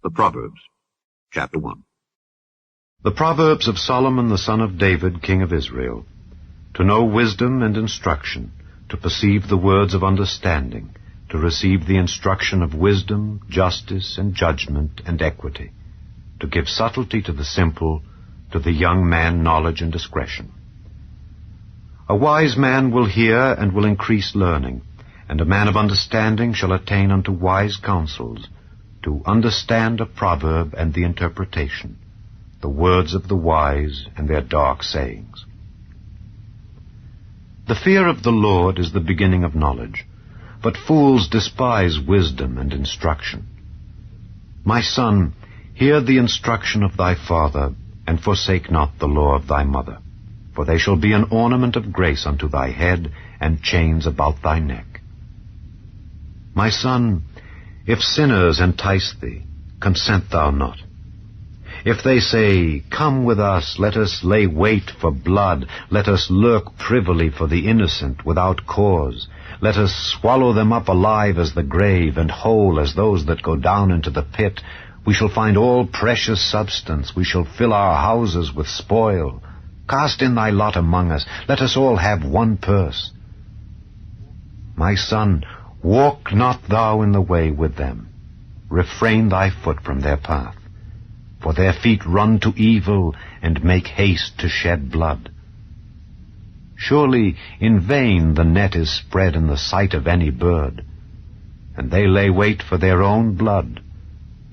The Proverbs, chapter 1. The Proverbs of Solomon the son of David, king of Israel, to know wisdom and instruction, to perceive the words of understanding, to receive the instruction of wisdom, justice, and judgment, and equity, to give subtlety to the simple, to the young man knowledge and discretion. A wise man will hear and will increase learning, and a man of understanding shall attain unto wise counsels, to understand a proverb and the interpretation, the words of the wise and their dark sayings. The fear of the Lord is the beginning of knowledge, but fools despise wisdom and instruction. My son, hear the instruction of thy father, and forsake not the law of thy mother, for they shall be an ornament of grace unto thy head, and chains about thy neck. My son, if sinners entice thee, consent thou not. If they say, Come with us, let us lay wait for blood, let us lurk privily for the innocent without cause, let us swallow them up alive as the grave, and whole as those that go down into the pit, we shall find all precious substance, we shall fill our houses with spoil. Cast in thy lot among us, let us all have one purse. My son, walk not thou in the way with them. Refrain thy foot from their path. For their feet run to evil, and make haste to shed blood. Surely in vain the net is spread in the sight of any bird, and they lay wait for their own blood.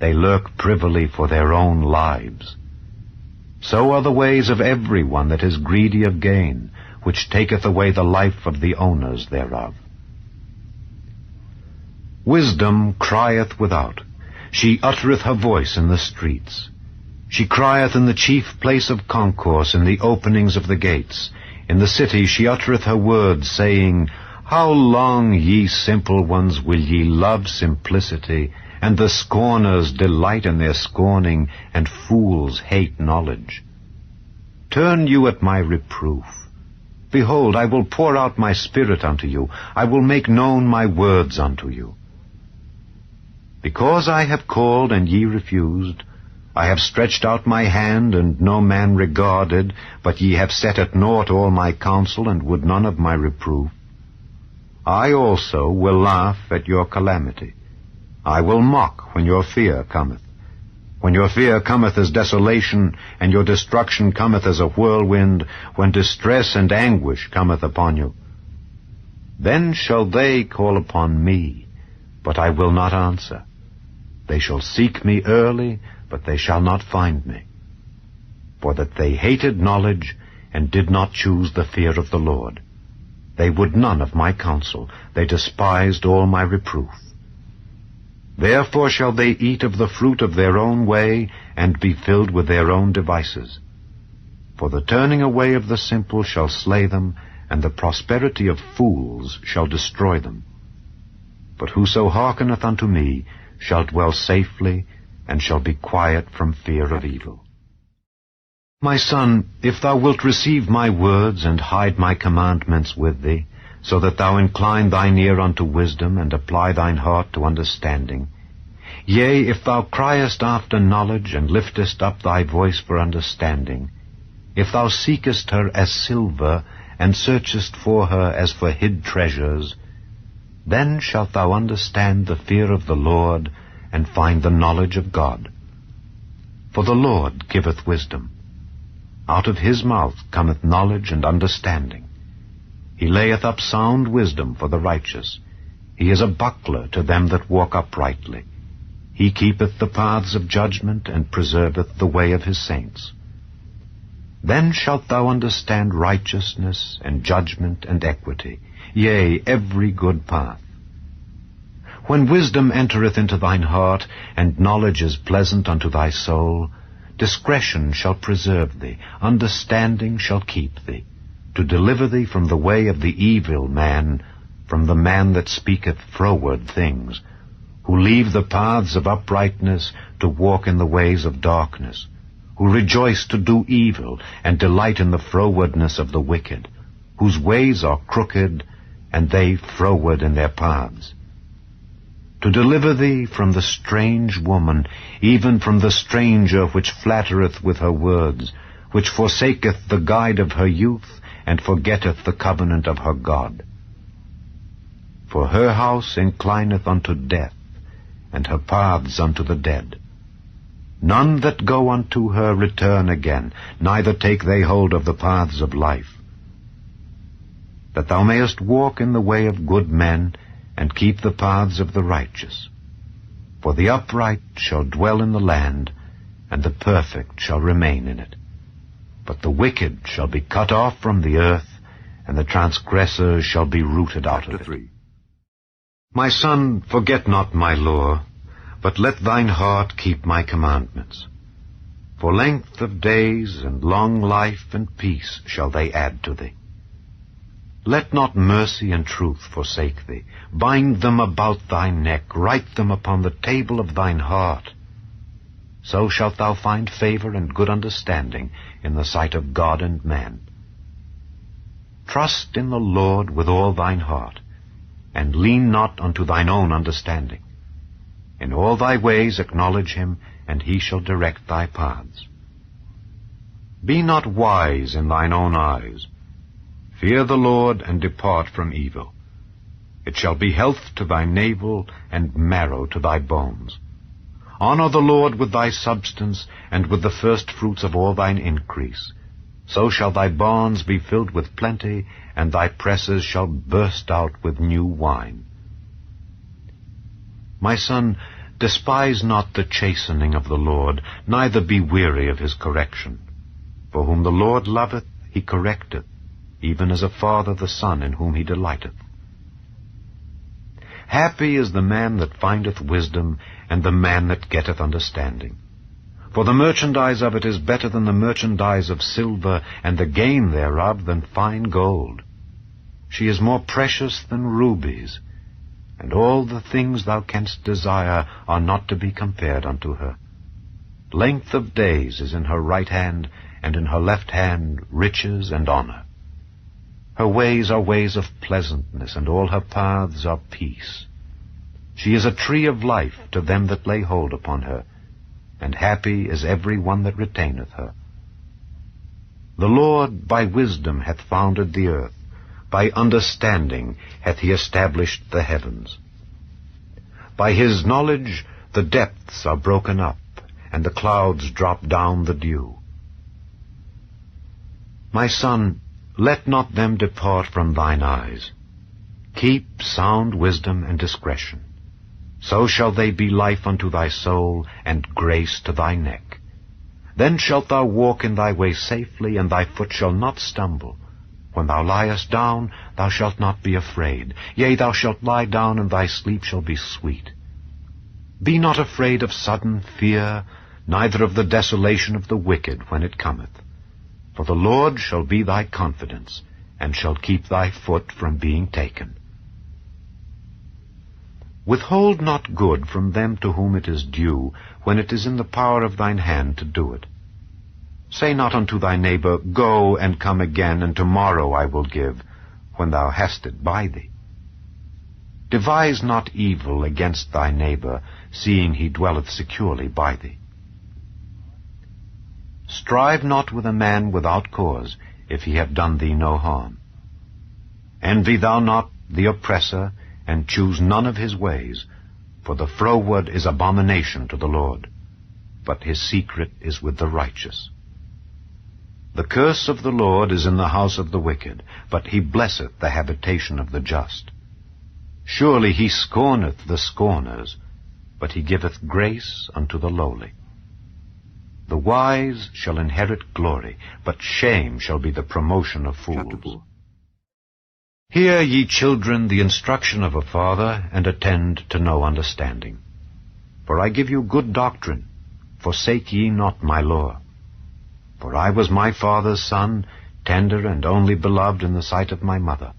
They lurk privily for their own lives. So are the ways of every one that is greedy of gain, which taketh away the life of the owners thereof. Wisdom crieth without, she uttereth her voice in the streets. She crieth in the chief place of concourse, in the openings of the gates. In the city she uttereth her words, saying, How long, ye simple ones, will ye love simplicity, and the scorners delight in their scorning, and fools hate knowledge? Turn you at my reproof. Behold, I will pour out my spirit unto you. I will make known my words unto you. Because I have called, and ye refused, I have stretched out my hand, and no man regarded, but ye have set at naught all my counsel, and would none of my reproof. I also will laugh at your calamity. I will mock when your fear cometh. When your fear cometh as desolation, and your destruction cometh as a whirlwind, when distress and anguish cometh upon you. Then shall they call upon me, but I will not answer. They shall seek me early, but they shall not find me. For that they hated knowledge, and did not choose the fear of the Lord. They would none of my counsel, they despised all my reproof. Therefore shall they eat of the fruit of their own way, and be filled with their own devices. For the turning away of the simple shall slay them, and the prosperity of fools shall destroy them. But whoso hearkeneth unto me shall dwell safely, and shall be quiet from fear of evil. My son, if thou wilt receive my words, and hide my commandments with thee, so that thou incline thine ear unto wisdom, and apply thine heart to understanding, yea, if thou criest after knowledge, and liftest up thy voice for understanding, if thou seekest her as silver, and searchest for her as for hid treasures, then shalt thou understand the fear of the Lord, and find the knowledge of God. For the Lord giveth wisdom. Out of his mouth cometh knowledge and understanding. He layeth up sound wisdom for the righteous. He is a buckler to them that walk uprightly. He keepeth the paths of judgment, and preserveth the way of his saints. Then shalt thou understand righteousness, and judgment, and equity, yea, every good path. When wisdom entereth into thine heart, and knowledge is pleasant unto thy soul, discretion shall preserve thee, understanding shall keep thee, to deliver thee from the way of the evil man, from the man that speaketh froward things, who leave the paths of uprightness to walk in the ways of darkness, who rejoice to do evil, and delight in the frowardness of the wicked, whose ways are crooked, and they froward in their paths. to deliver thee from the strange woman, even from the stranger which flattereth with her words, which forsaketh the guide of her youth, and forgetteth the covenant of her God. For her house inclineth unto death, and her paths unto the dead. None that go unto her return again, neither take they hold of the paths of life. That thou mayest walk in the way of good men, and keep the paths of the righteous. For the upright shall dwell in the land, and the perfect shall remain in it. But the wicked shall be cut off from the earth, and the transgressors shall be rooted out of it. 3. My son, forget not my law, but let thine heart keep my commandments. For length of days and long life and peace shall they add to thee. Let not mercy and truth forsake thee. Bind them about thy neck, write them upon the table of thine heart. So shalt thou find favor and good understanding in the sight of God and man. Trust in the Lord with all thine heart, and lean not unto thine own understanding. In all thy ways acknowledge him, and he shall direct thy paths. Be not wise in thine own eyes. Fear the Lord, and depart from evil. It shall be health to thy navel, and marrow to thy bones. Honor the Lord with thy substance, and with the first fruits of all thine increase. So shall thy barns be filled with plenty, and thy presses shall burst out with new wine. My son, despise not the chastening of the Lord, neither be weary of his correction. For whom the Lord loveth, he correcteth, even as a father the son in whom he delighteth. Happy is the man that findeth wisdom, and the man that getteth understanding. For the merchandise of it is better than the merchandise of silver, and the gain thereof than fine gold. She is more precious than rubies, and all the things thou canst desire are not to be compared unto her. Length of days is in her right hand, and in her left hand riches and honor. Her ways are ways of pleasantness, and all her paths are peace. She is a tree of life to them that lay hold upon her, and happy is every one that retaineth her. The Lord by wisdom hath founded the earth, by understanding hath he established the heavens. By his knowledge the depths are broken up, and the clouds drop down the dew. My son, let not them depart from thine eyes. Keep sound wisdom and discretion. So shall they be life unto thy soul, and grace to thy neck. Then shalt thou walk in thy way safely, and thy foot shall not stumble. When thou liest down, thou shalt not be afraid. Yea, thou shalt lie down, and thy sleep shall be sweet. Be not afraid of sudden fear, neither of the desolation of the wicked when it cometh. For the Lord shall be thy confidence, and shall keep thy foot from being taken. Withhold not good from them to whom it is due, when it is in the power of thine hand to do it. Say not unto thy neighbor, Go and come again, and tomorrow I will give, when thou hast it by thee. Devise not evil against thy neighbor, seeing he dwelleth securely by thee. Strive not with a man without cause, if he have done thee no harm. Envy thou not the oppressor, and choose none of his ways, for the froward is abomination to the Lord, but his secret is with the righteous. The curse of the Lord is in the house of the wicked, but he blesseth the habitation of the just. Surely he scorneth the scorners, but he giveth grace unto the lowly. The wise shall inherit glory, but shame shall be the promotion of fools. Hear, ye children, the instruction of a father, and attend to no understanding. For I give you good doctrine, forsake ye not my law. For I was my father's son, tender and only beloved in the sight of my mother.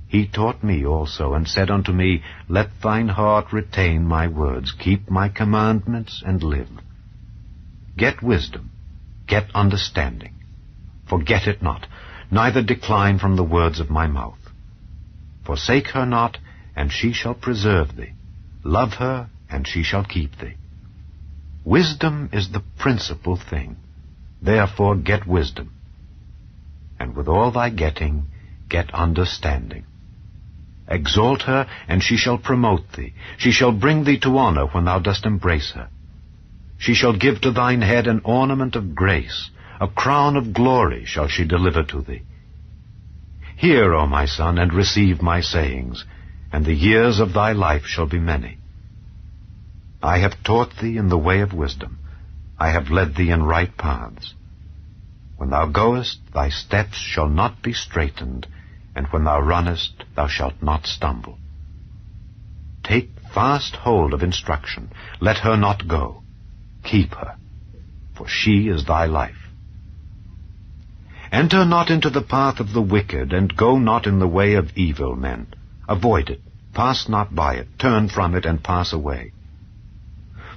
He taught me also, and said unto me, Let thine heart retain my words, keep my commandments, and live. Get wisdom, get understanding. Forget it not, neither decline from the words of my mouth. Forsake her not, and she shall preserve thee. Love her, and she shall keep thee. Wisdom is the principal thing. Therefore get wisdom. And with all thy getting, get understanding. Exalt her, and she shall promote thee. She shall bring thee to honor when thou dost embrace her. She shall give to thine head an ornament of grace. A crown of glory shall she deliver to thee. Hear, O my son, and receive my sayings, and the years of thy life shall be many. I have taught thee in the way of wisdom. I have led thee in right paths. When thou goest, thy steps shall not be straitened, and when thou runnest, thou shalt not stumble. Take fast hold of instruction. Let her not go. Keep her, for she is thy life. Enter not into the path of the wicked, and go not in the way of evil men. Avoid it. Pass not by it. Turn from it, and pass away.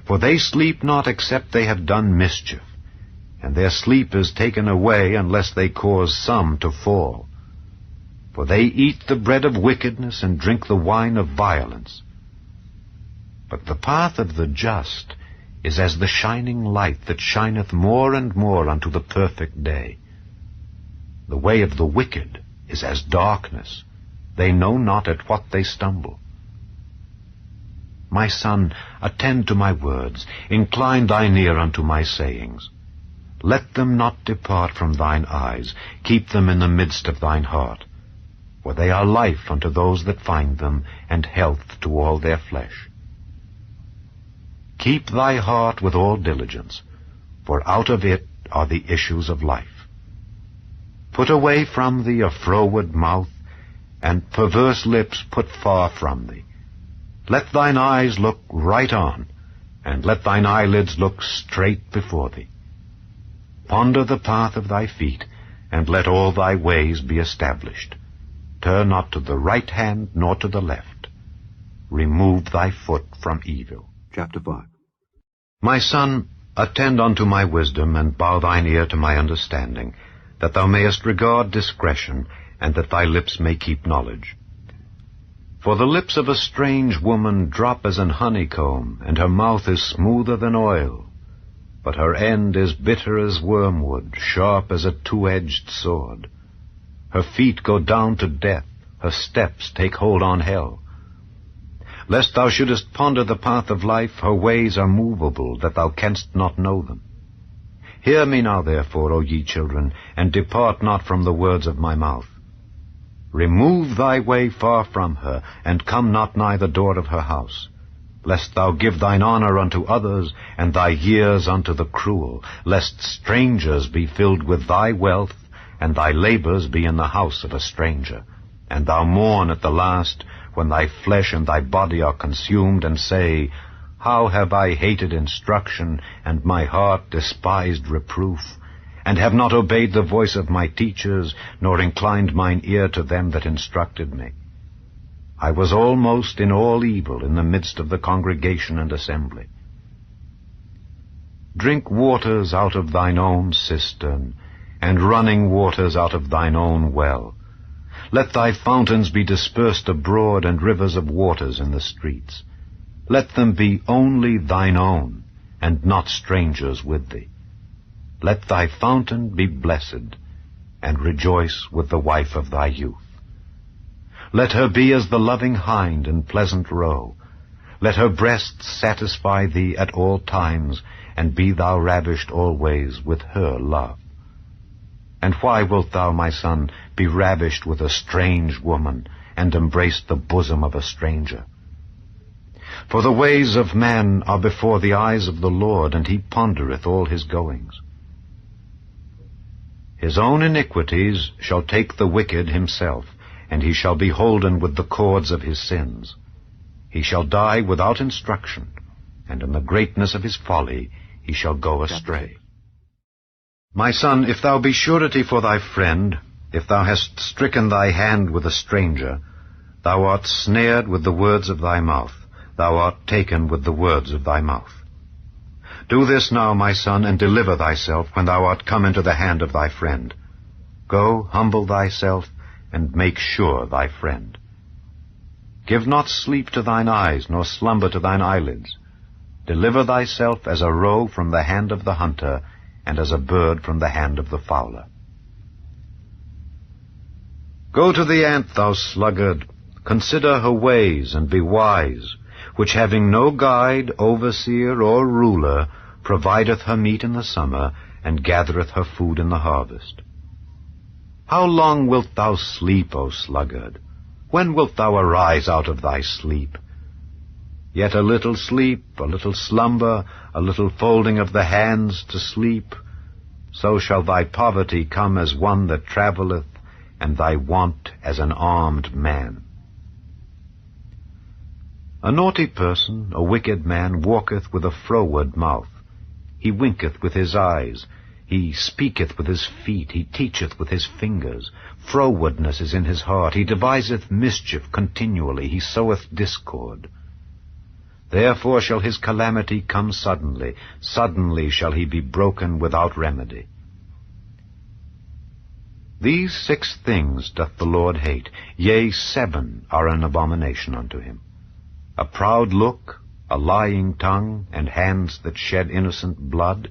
For they sleep not except they have done mischief, and their sleep is taken away unless they cause some to fall. For they eat the bread of wickedness and drink the wine of violence. But the path of the just is as the shining light that shineth more and more unto the perfect day. The way of the wicked is as darkness. They know not at what they stumble. My son, attend to my words. Incline thine ear unto my sayings. Let them not depart from thine eyes. Keep them in the midst of thine heart. For they are life unto those that find them, and health to all their flesh. Keep thy heart with all diligence, for out of it are the issues of life. Put away from thee a froward mouth, and perverse lips put far from thee. Let thine eyes look right on, and let thine eyelids look straight before thee. Ponder the path of thy feet, and let all thy ways be established. Turn not to the right hand, nor to the left. Remove thy foot from evil. Chapter 5. My son, attend unto my wisdom, and bow thine ear to my understanding, that thou mayest regard discretion, and that thy lips may keep knowledge. For the lips of a strange woman drop as an honeycomb, and her mouth is smoother than oil. But her end is bitter as wormwood, sharp as a two-edged sword. Her feet go down to death, her steps take hold on hell. Lest thou shouldest ponder the path of life, her ways are movable, that thou canst not know them. Hear me now, therefore, O ye children, and depart not from the words of my mouth. Remove thy way far from her, and come not nigh the door of her house, lest thou give thine honor unto others, and thy years unto the cruel, lest strangers be filled with thy wealth, and thy labors be in the house of a stranger, and thou mourn at the last, when thy flesh and thy body are consumed, and say, How have I hated instruction, and my heart despised reproof, and have not obeyed the voice of my teachers, nor inclined mine ear to them that instructed me. I was almost in all evil in the midst of the congregation and assembly. Drink waters out of thine own cistern, and running waters out of thine own well. Let thy fountains be dispersed abroad, and rivers of waters in the streets. Let them be only thine own, and not strangers with thee. Let thy fountain be blessed, and rejoice with the wife of thy youth. Let her be as the loving hind in pleasant roe. Let her breasts satisfy thee at all times, and be thou ravished always with her love. And why wilt thou, my son, be ravished with a strange woman, and embrace the bosom of a stranger? For the ways of man are before the eyes of the Lord, and he pondereth all his goings. His own iniquities shall take the wicked himself, and he shall be holden with the cords of his sins. He shall die without instruction, and in the greatness of his folly he shall go astray. My son, if thou be surety for thy friend, if thou hast stricken thy hand with a stranger, thou art snared with the words of thy mouth, thou art taken with the words of thy mouth. Do this now, my son, and deliver thyself when thou art come into the hand of thy friend. Go, humble thyself, and make sure thy friend. Give not sleep to thine eyes, nor slumber to thine eyelids. Deliver thyself as a roe from the hand of the hunter, and as a bird from the hand of the fowler. Go to the ant, thou sluggard, consider her ways, and be wise, which having no guide, overseer, or ruler, provideth her meat in the summer, and gathereth her food in the harvest. How long wilt thou sleep, O sluggard? When wilt thou arise out of thy sleep? Yet a little sleep, a little slumber, a little folding of the hands to sleep, so shall thy poverty come as one that travelleth, and thy want as an armed man. A naughty person, a wicked man, walketh with a froward mouth. He winketh with his eyes, he speaketh with his feet, he teacheth with his fingers. Frowardness is in his heart, he deviseth mischief continually, he soweth discord. Therefore shall his calamity come suddenly, suddenly shall he be broken without remedy. These 6 things doth the Lord hate, yea, 7 are an abomination unto him: a proud look, a lying tongue, and hands that shed innocent blood,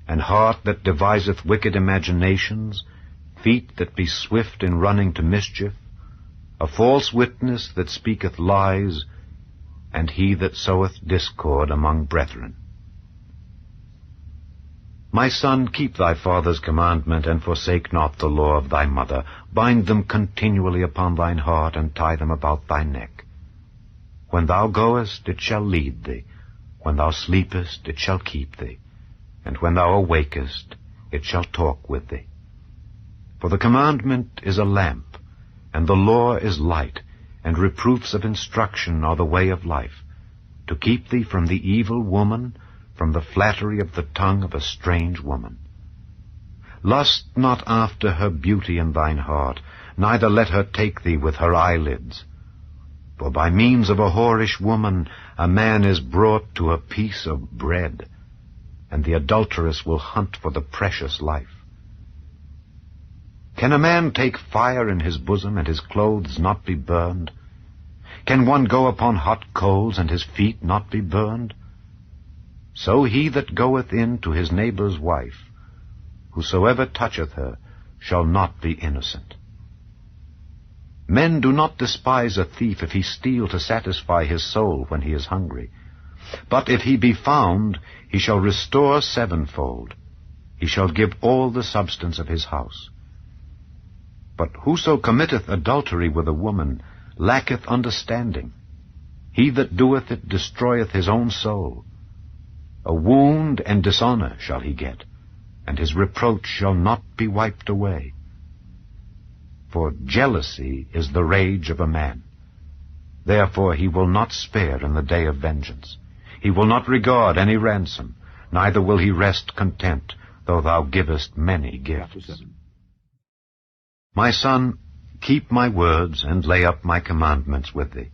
an heart that deviseth wicked imaginations, feet that be swift in running to mischief, a false witness that speaketh lies, and he that soweth discord among brethren. My son, keep thy father's commandment, and forsake not the law of thy mother. Bind them continually upon thine heart, and tie them about thy neck. When thou goest, it shall lead thee. When thou sleepest, it shall keep thee. And when thou awakest, it shall talk with thee. For the commandment is a lamp, and the law is light, and reproofs of instruction are the way of life, to keep thee from the evil woman, from the flattery of the tongue of a strange woman. Lust not after her beauty in thine heart, neither let her take thee with her eyelids. For by means of a whorish woman a man is brought to a piece of bread, and the adulteress will hunt for the precious life. Can a man take fire in his bosom, and his clothes not be burned? Can one go upon hot coals, and his feet not be burned? So he that goeth in to his neighbor's wife, whosoever toucheth her, shall not be innocent. Men do not despise a thief if he steal to satisfy his soul when he is hungry. But if he be found, he shall restore 7-fold. He shall give all the substance of his house. But whoso committeth adultery with a woman lacketh understanding. He that doeth it destroyeth his own soul. A wound and dishonor shall he get, and his reproach shall not be wiped away. For jealousy is the rage of a man. Therefore he will not spare in the day of vengeance. He will not regard any ransom, neither will he rest content, though thou givest many gifts. My son, keep my words, and lay up my commandments with thee.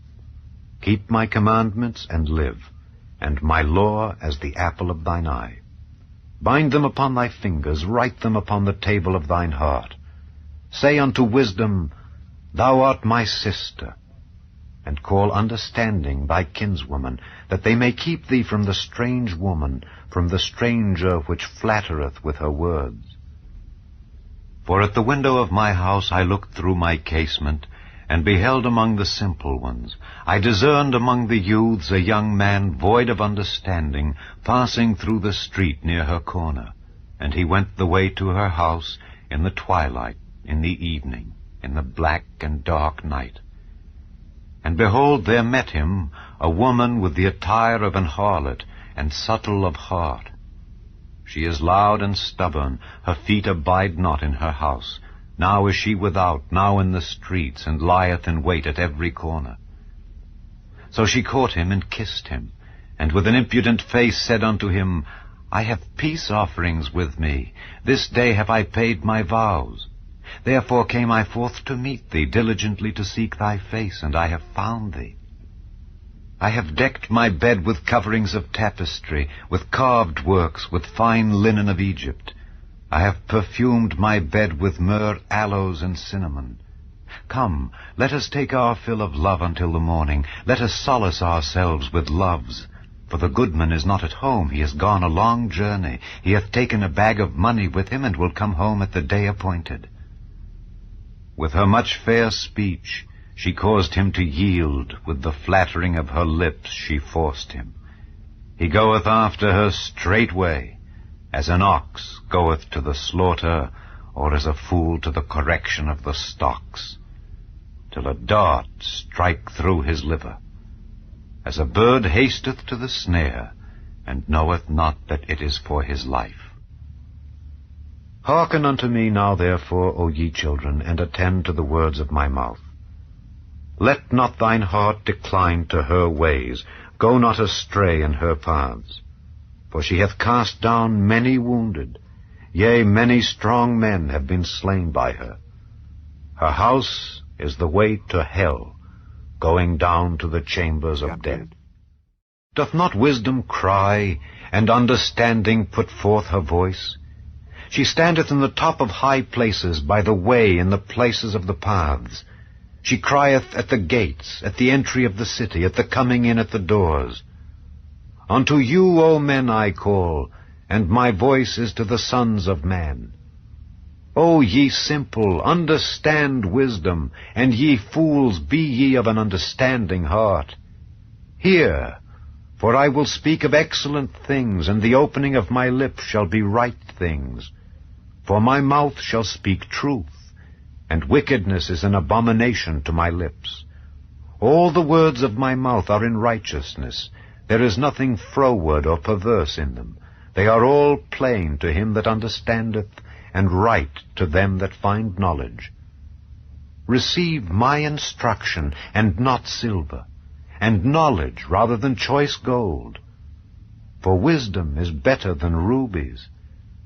Keep my commandments, and live, and my law as the apple of thine eye. Bind them upon thy fingers, write them upon the table of thine heart. Say unto wisdom, Thou art my sister, and call understanding thy kinswoman, that they may keep thee from the strange woman, from the stranger which flattereth with her words. For at the window of my house I looked through my casement, and beheld among the simple ones. I discerned among the youths a young man void of understanding, passing through the street near her corner. And he went the way to her house in the twilight, in the evening, in the black and dark night. And behold, there met him a woman with the attire of an harlot, and subtle of heart. She is loud and stubborn, her feet abide not in her house. Now is she without, now in the streets, and lieth in wait at every corner. So she caught him and kissed him, and with an impudent face said unto him, I have peace offerings with me. This day have I paid my vows. Therefore came I forth to meet thee, diligently to seek thy face, and I have found thee. I have decked my bed with coverings of tapestry, with carved works, with fine linen of Egypt. I have perfumed my bed with myrrh, aloes, and cinnamon. Come, let us take our fill of love until the morning. Let us solace ourselves with loves. For the goodman is not at home. He is gone a long journey. He hath taken a bag of money with him, and will come home at the day appointed. With her much fair speech she caused him to yield. With the flattering of her lips she forced him. He goeth after her straightway, as an ox goeth to the slaughter, or as a fool to the correction of the stocks, till a dart strike through his liver. As a bird hasteth to the snare, and knoweth not that it is for his life. Hearken unto me now therefore, O ye children, and attend to the words of my mouth. Let not thine heart decline to her ways, go not astray in her paths. For she hath cast down many wounded, yea, many strong men have been slain by her. Her house is the way to hell, going down to the chambers of death. Doth not wisdom cry, and understanding put forth her voice? She standeth in the top of high places, by the way, in the places of the paths. She crieth at the gates, at the entry of the city, at the coming in at the doors. Unto you, O men, I call, and my voice is to the sons of man. O ye simple, understand wisdom, and ye fools, be ye of an understanding heart. Hear, for I will speak of excellent things, and the opening of my lips shall be right things. For my mouth shall speak truth, and wickedness is an abomination to my lips. All the words of my mouth are in righteousness. There is nothing froward or perverse in them. They are all plain to him that understandeth, and right to them that find knowledge. Receive my instruction, and not silver, and knowledge rather than choice gold. For wisdom is better than rubies,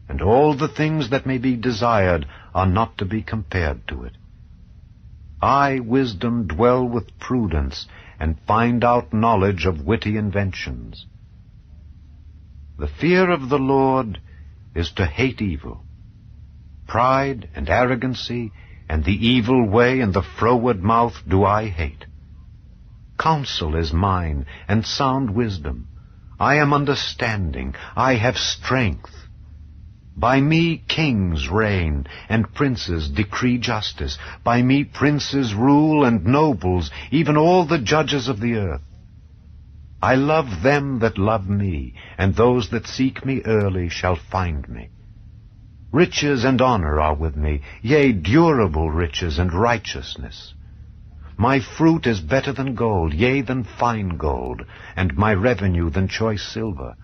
and all the things that may be desired are not to be compared to it. I, wisdom, dwell with prudence, and find out knowledge of witty inventions. The fear of the Lord is to hate evil. Pride and arrogancy, and the evil way, and the froward mouth do I hate. Counsel is mine, and sound wisdom. I am understanding, I have strength. By me kings reign, and princes decree justice. By me princes rule, and nobles, even all the judges of the earth. I love them that love me, and those that seek me early shall find me. Riches and honor are with me, yea, durable riches and righteousness. My fruit is better than gold, yea, than fine gold, and my revenue than choice silver.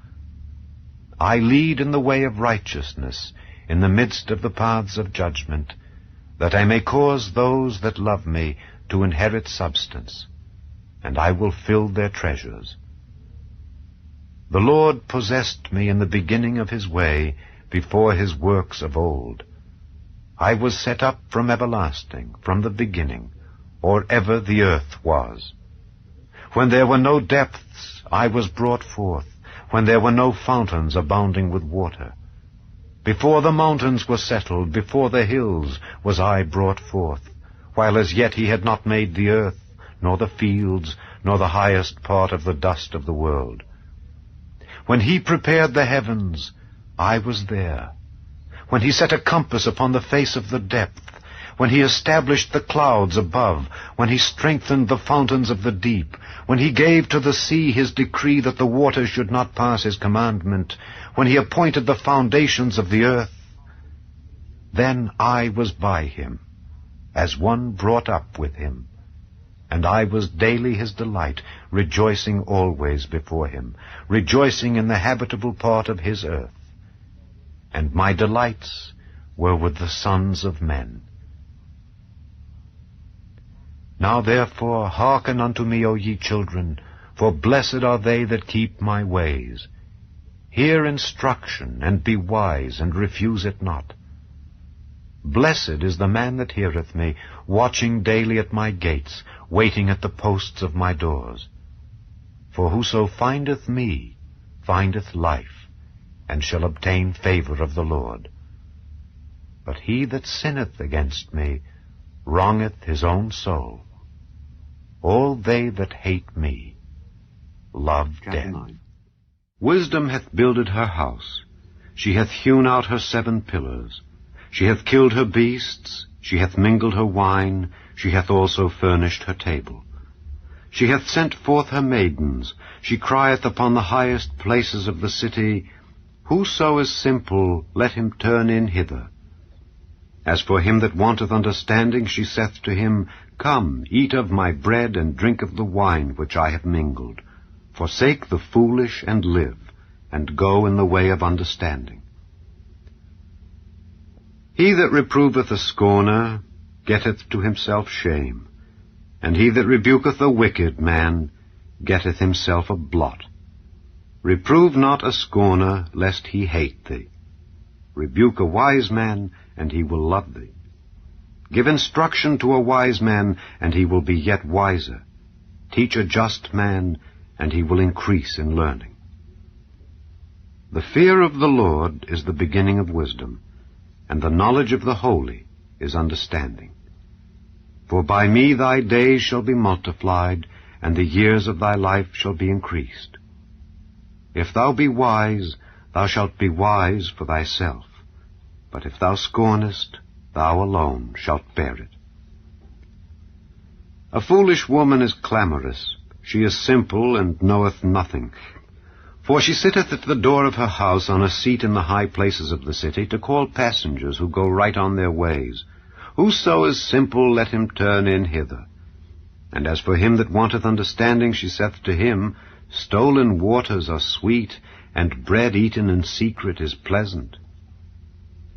I lead in the way of righteousness, in the midst of the paths of judgment, that I may cause those that love me to inherit substance, and I will fill their treasures. The Lord possessed me in the beginning of his way, before his works of old. I was set up from everlasting, from the beginning, or ever the earth was. When there were no depths, I was brought forth, when there were no fountains abounding with water. Before the mountains were settled, before the hills was I brought forth, while as yet he had not made the earth, nor the fields, nor the highest part of the dust of the world. When he prepared the heavens, I was there. When he set a compass upon the face of the depth, when he established the clouds above, when he strengthened the fountains of the deep, when he gave to the sea his decree that the waters should not pass his commandment, when he appointed the foundations of the earth, then I was by him, as one brought up with him. And I was daily his delight, rejoicing always before him, rejoicing in the habitable part of his earth. And my delights were with the sons of men. Now therefore hearken unto me, O ye children, for blessed are they that keep my ways. Hear instruction, and be wise, and refuse it not. Blessed is the man that heareth me, watching daily at my gates, waiting at the posts of my doors. For whoso findeth me findeth life, and shall obtain favor of the Lord. But he that sinneth against me wrongeth his own soul. All they that hate me love death. 9. Wisdom hath builded her house. She hath hewn out her 7 pillars. She hath killed her beasts. She hath mingled her wine. She hath also furnished her table. She hath sent forth her maidens. She crieth upon the highest places of the city, Whoso is simple, let him turn in hither. As for him that wanteth understanding, she saith to him, Come, eat of my bread, and drink of the wine which I have mingled. Forsake the foolish, and live, and go in the way of understanding. He that reproveth a scorner getteth to himself shame, and he that rebuketh a wicked man getteth himself a blot. Reprove not a scorner, lest he hate thee. Rebuke a wise man, and he will love thee. Give instruction to a wise man, and he will be yet wiser. Teach a just man, and he will increase in learning. The fear of the Lord is the beginning of wisdom, and the knowledge of the holy is understanding. For by me thy days shall be multiplied, and the years of thy life shall be increased. If thou be wise, thou shalt be wise for thyself. But if thou scornest, thou alone shalt bear it. A foolish woman is clamorous. She is simple, and knoweth nothing. For she sitteth at the door of her house on a seat in the high places of the city, to call passengers who go right on their ways. Whoso is simple, let him turn in hither. And as for him that wanteth understanding, she saith to him, Stolen waters are sweet, and bread eaten in secret is pleasant.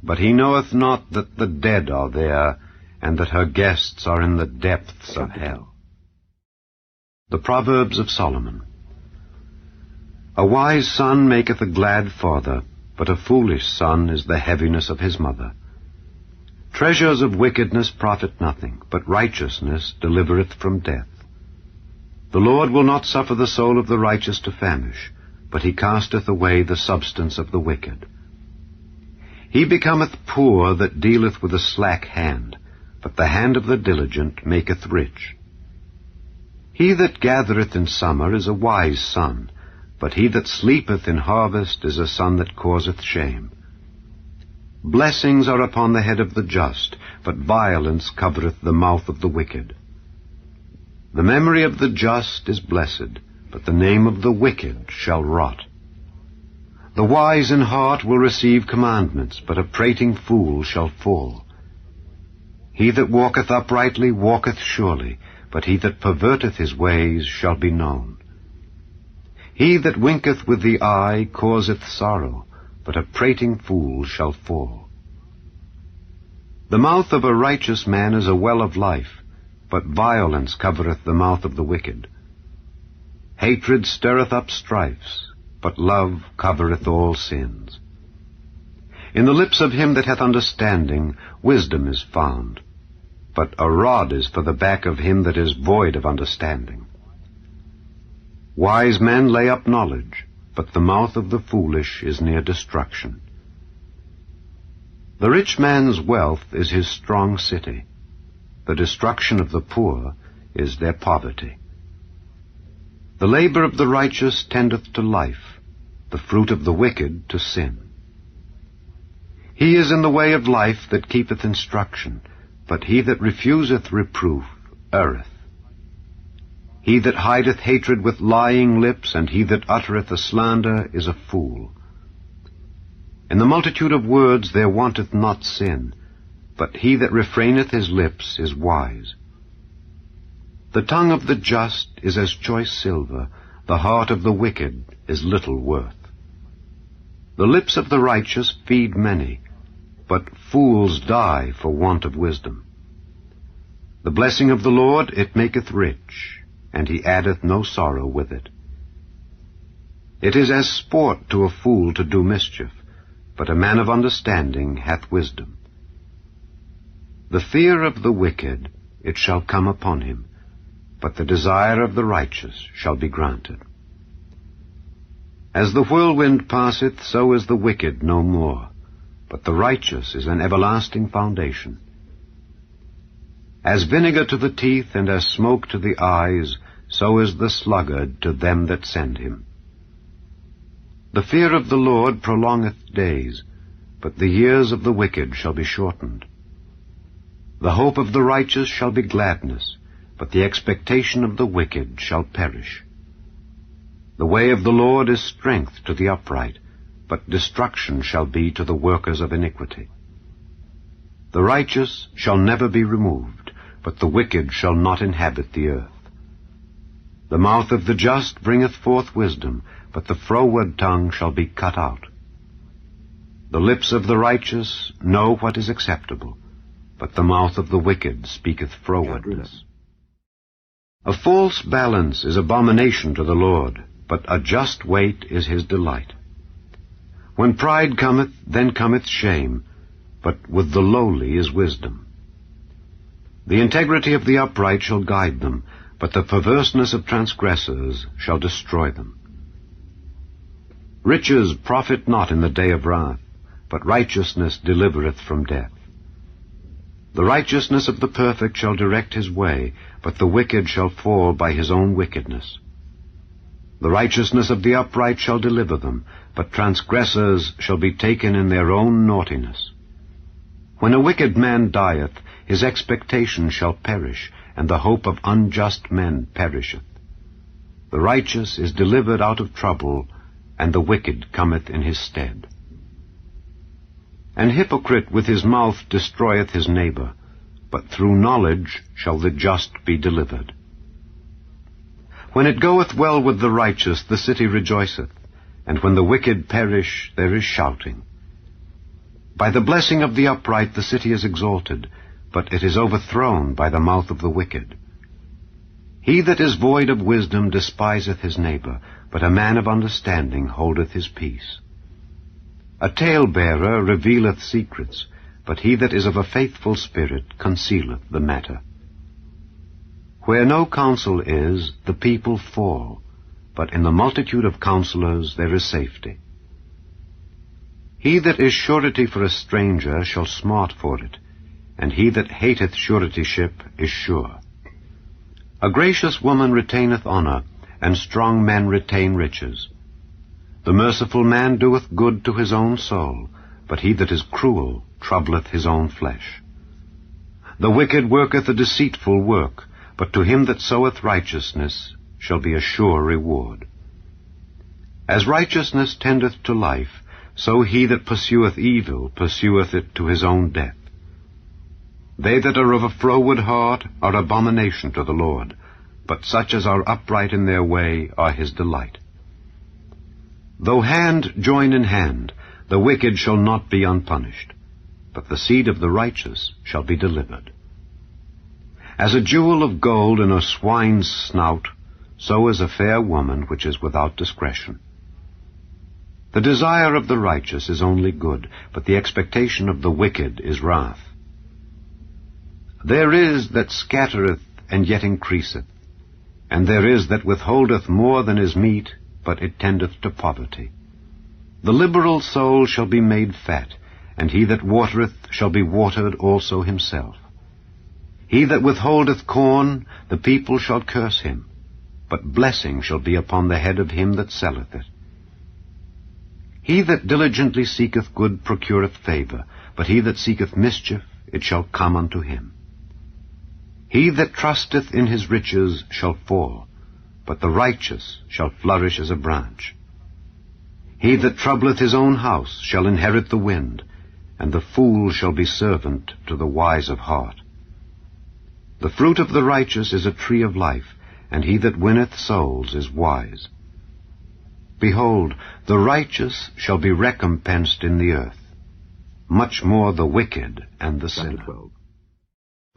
But he knoweth not that the dead are there, and that her guests are in the depths of hell. The Proverbs of Solomon. A wise son maketh a glad father, but a foolish son is the heaviness of his mother. Treasures of wickedness profit nothing, but righteousness delivereth from death. The Lord will not suffer the soul of the righteous to famish, but he casteth away the substance of the wicked. He becometh poor that dealeth with a slack hand, but the hand of the diligent maketh rich. He that gathereth in summer is a wise son, but he that sleepeth in harvest is a son that causeth shame. Blessings are upon the head of the just, but violence covereth the mouth of the wicked. The memory of the just is blessed, but the name of the wicked shall rot. The wise in heart will receive commandments, but a prating fool shall fall. He that walketh uprightly walketh surely, but he that perverteth his ways shall be known. He that winketh with the eye causeth sorrow, but a prating fool shall fall. The mouth of a righteous man is a well of life, but violence covereth the mouth of the wicked. Hatred stirreth up strifes, but love covereth all sins. In the lips of him that hath understanding wisdom is found, but a rod is for the back of him that is void of understanding. Wise men lay up knowledge, but the mouth of the foolish is near destruction. The rich man's wealth is his strong city. The destruction of the poor is their poverty. The labor of the righteous tendeth to life, the fruit of the wicked to sin. He is in the way of life that keepeth instruction, but he that refuseth reproof erreth. He that hideth hatred with lying lips, and he that uttereth a slander, is a fool. In the multitude of words there wanteth not sin, but he that refraineth his lips is wise. The tongue of the just is as choice silver, the heart of the wicked is little worth. The lips of the righteous feed many, but fools die for want of wisdom. The blessing of the Lord, it maketh rich, and he addeth no sorrow with it. It is as sport to a fool to do mischief, but a man of understanding hath wisdom. The fear of the wicked, it shall come upon him, but the desire of the righteous shall be granted. As the whirlwind passeth, so is the wicked no more, but the righteous is an everlasting foundation. As vinegar to the teeth, and as smoke to the eyes, so is the sluggard to them that send him. The fear of the Lord prolongeth days, but the years of the wicked shall be shortened. The hope of the righteous shall be gladness, but the expectation of the wicked shall perish. The way of the Lord is strength to the upright, but destruction shall be to the workers of iniquity. The righteous shall never be removed, but the wicked shall not inhabit the earth. The mouth of the just bringeth forth wisdom, but the froward tongue shall be cut out. The lips of the righteous know what is acceptable, but the mouth of the wicked speaketh frowardness. A false balance is abomination to the Lord, but a just weight is his delight. When pride cometh, then cometh shame, but with the lowly is wisdom. The integrity of the upright shall guide them, but the perverseness of transgressors shall destroy them. Riches profit not in the day of wrath, but righteousness delivereth from death. The righteousness of the perfect shall direct his way, but the wicked shall fall by his own wickedness. The righteousness of the upright shall deliver them, but transgressors shall be taken in their own naughtiness. When a wicked man dieth, his expectation shall perish, and the hope of unjust men perisheth. The righteous is delivered out of trouble, and the wicked cometh in his stead. An hypocrite with his mouth destroyeth his neighbor, but through knowledge shall the just be delivered. When it goeth well with the righteous, the city rejoiceth, and when the wicked perish, there is shouting. By the blessing of the upright the city is exalted, but it is overthrown by the mouth of the wicked. He that is void of wisdom despiseth his neighbor, but a man of understanding holdeth his peace. A talebearer revealeth secrets, but he that is of a faithful spirit concealeth the matter. Where no counsel is, the people fall, but in the multitude of counselors there is safety. He that is surety for a stranger shall smart for it, and he that hateth suretyship is sure. A gracious woman retaineth honor, and strong men retain riches. The merciful man doeth good to his own soul, but he that is cruel troubleth his own flesh. The wicked worketh a deceitful work, but to him that soweth righteousness shall be a sure reward. As righteousness tendeth to life, so he that pursueth evil pursueth it to his own death. They that are of a froward heart are abomination to the Lord, but such as are upright in their way are his delight. Though hand join in hand, the wicked shall not be unpunished, but the seed of the righteous shall be delivered. As a jewel of gold in a swine's snout, so is a fair woman which is without discretion. The desire of the righteous is only good, but the expectation of the wicked is wrath. There is that scattereth and yet increaseth, and there is that withholdeth more than is meet, but it tendeth to poverty. The liberal soul shall be made fat, and he that watereth shall be watered also himself. He that withholdeth corn, the people shall curse him, but blessing shall be upon the head of him that selleth it. He that diligently seeketh good procureth favor, but he that seeketh mischief, it shall come unto him. He that trusteth in his riches shall fall, but the righteous shall flourish as a branch. He that troubleth his own house shall inherit the wind, and the fool shall be servant to the wise of heart. The fruit of the righteous is a tree of life, and he that winneth souls is wise. Behold, the righteous shall be recompensed in the earth, much more the wicked and the sinner. 12.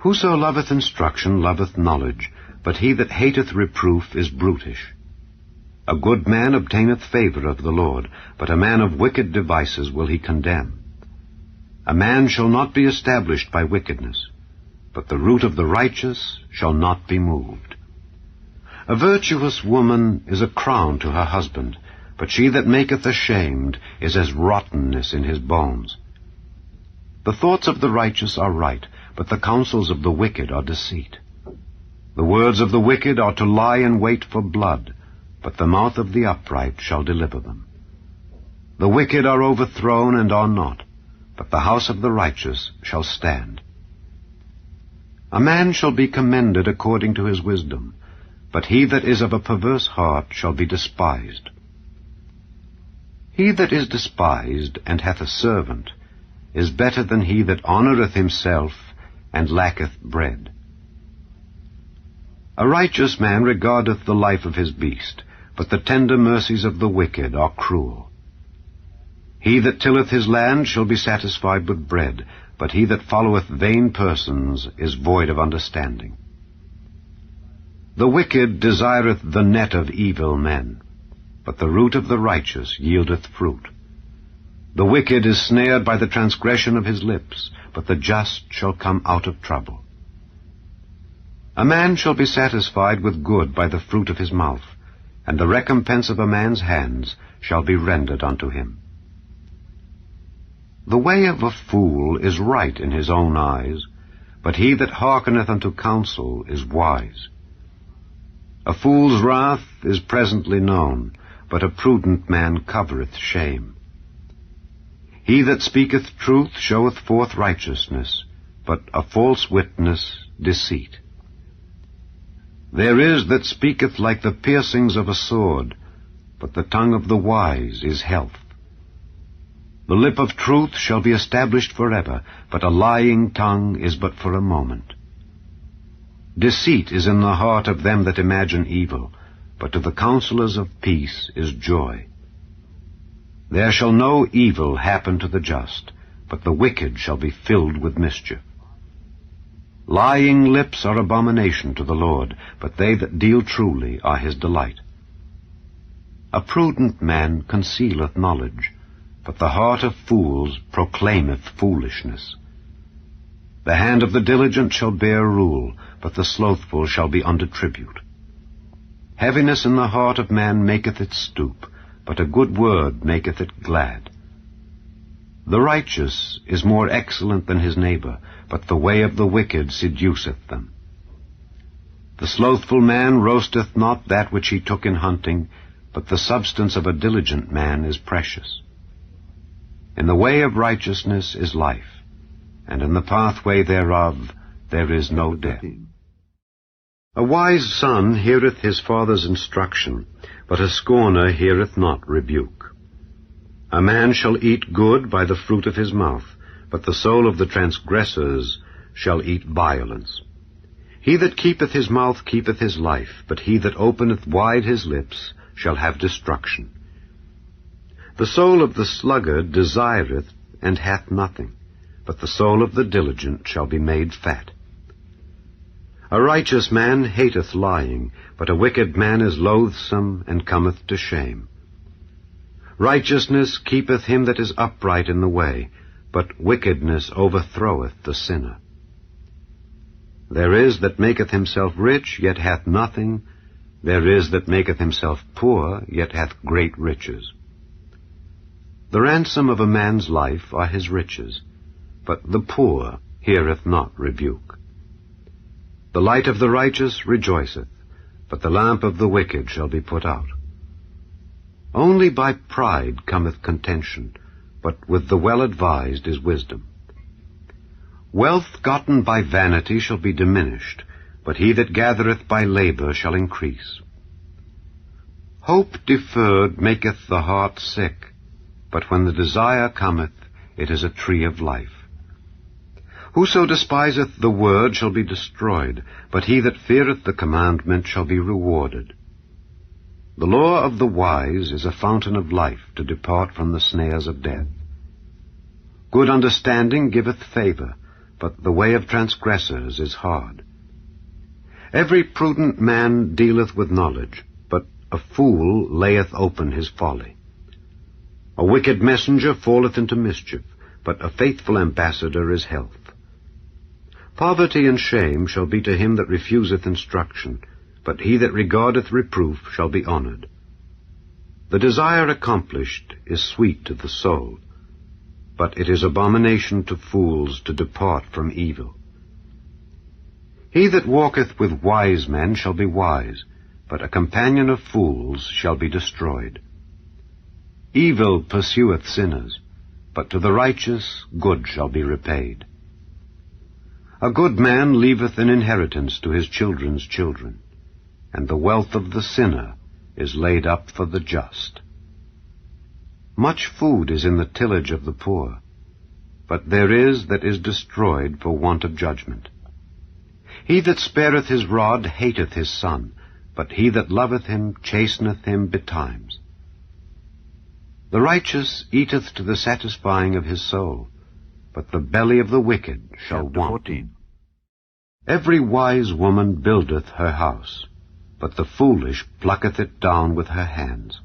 Whoso loveth instruction loveth knowledge, but he that hateth reproof is brutish. A good man obtaineth favor of the Lord, but a man of wicked devices will he condemn. A man shall not be established by wickedness, but the root of the righteous shall not be moved. A virtuous woman is a crown to her husband, but she that maketh ashamed is as rottenness in his bones. The thoughts of the righteous are right, but the counsels of the wicked are deceit. The words of the wicked are to lie in wait for blood, but the mouth of the upright shall deliver them. The wicked are overthrown and are not, but the house of the righteous shall stand. A man shall be commended according to his wisdom, but he that is of a perverse heart shall be despised. He that is despised and hath a servant is better than he that honoureth himself and lacketh bread. A righteous man regardeth the life of his beast, but the tender mercies of the wicked are cruel. He that tilleth his land shall be satisfied with bread, but he that followeth vain persons is void of understanding. The wicked desireth the net of evil men, but the root of the righteous yieldeth fruit. The wicked is snared by the transgression of his lips, but the just shall come out of trouble. A man shall be satisfied with good by the fruit of his mouth, and the recompense of a man's hands shall be rendered unto him. The way of a fool is right in his own eyes, but he that hearkeneth unto counsel is wise. A fool's wrath is presently known, but a prudent man covereth shame. He that speaketh truth showeth forth righteousness, but a false witness deceit. There is that speaketh like the piercings of a sword, but the tongue of the wise is health. The lip of truth shall be established forever, but a lying tongue is but for a moment. Deceit is in the heart of them that imagine evil, but to the counselors of peace is joy. There shall no evil happen to the just, but the wicked shall be filled with mischief. Lying lips are abomination to the Lord, but they that deal truly are his delight. A prudent man concealeth knowledge, but the heart of fools proclaimeth foolishness. The hand of the diligent shall bear rule, but the slothful shall be under tribute. Heaviness in the heart of man maketh it stoop, but a good word maketh it glad. The righteous is more excellent than his neighbor, but the way of the wicked seduceth them. The slothful man roasteth not that which he took in hunting, but the substance of a diligent man is precious. In the way of righteousness is life, and in the pathway thereof there is no death. A wise son heareth his father's instruction, but a scorner heareth not rebuke. A man shall eat good by the fruit of his mouth, but the soul of the transgressors shall eat violence. He that keepeth his mouth keepeth his life, but he that openeth wide his lips shall have destruction. The soul of the sluggard desireth and hath nothing, but the soul of the diligent shall be made fat. A righteous man hateth lying, but a wicked man is loathsome and cometh to shame. Righteousness keepeth him that is upright in the way, but wickedness overthroweth the sinner. There is that maketh himself rich, yet hath nothing. There is that maketh himself poor, yet hath great riches. The ransom of a man's life are his riches, but the poor heareth not rebuke. The light of the righteous rejoiceth, but the lamp of the wicked shall be put out. Only by pride cometh contention, but with the well-advised is wisdom. Wealth gotten by vanity shall be diminished, but he that gathereth by labor shall increase. Hope deferred maketh the heart sick, but when the desire cometh, it is a tree of life. Whoso despiseth the word shall be destroyed, but he that feareth the commandment shall be rewarded. The law of the wise is a fountain of life, to depart from the snares of death. Good understanding giveth favor, but the way of transgressors is hard. Every prudent man dealeth with knowledge, but a fool layeth open his folly. A wicked messenger falleth into mischief, but a faithful ambassador is health. Poverty and shame shall be to him that refuseth instruction, but he that regardeth reproof shall be honored. The desire accomplished is sweet to the soul, but it is abomination to fools to depart from evil. He that walketh with wise men shall be wise, but a companion of fools shall be destroyed. Evil pursueth sinners, but to the righteous good shall be repaid. A good man leaveth an inheritance to his children's children, and the wealth of the sinner is laid up for the just. Much food is in the tillage of the poor, but there is that is destroyed for want of judgment. He that spareth his rod hateth his son, but he that loveth him chasteneth him betimes. The righteous eateth to the satisfying of his soul, but the belly of the wicked shall want. 14. Every wise woman buildeth her house, but the foolish plucketh it down with her hands.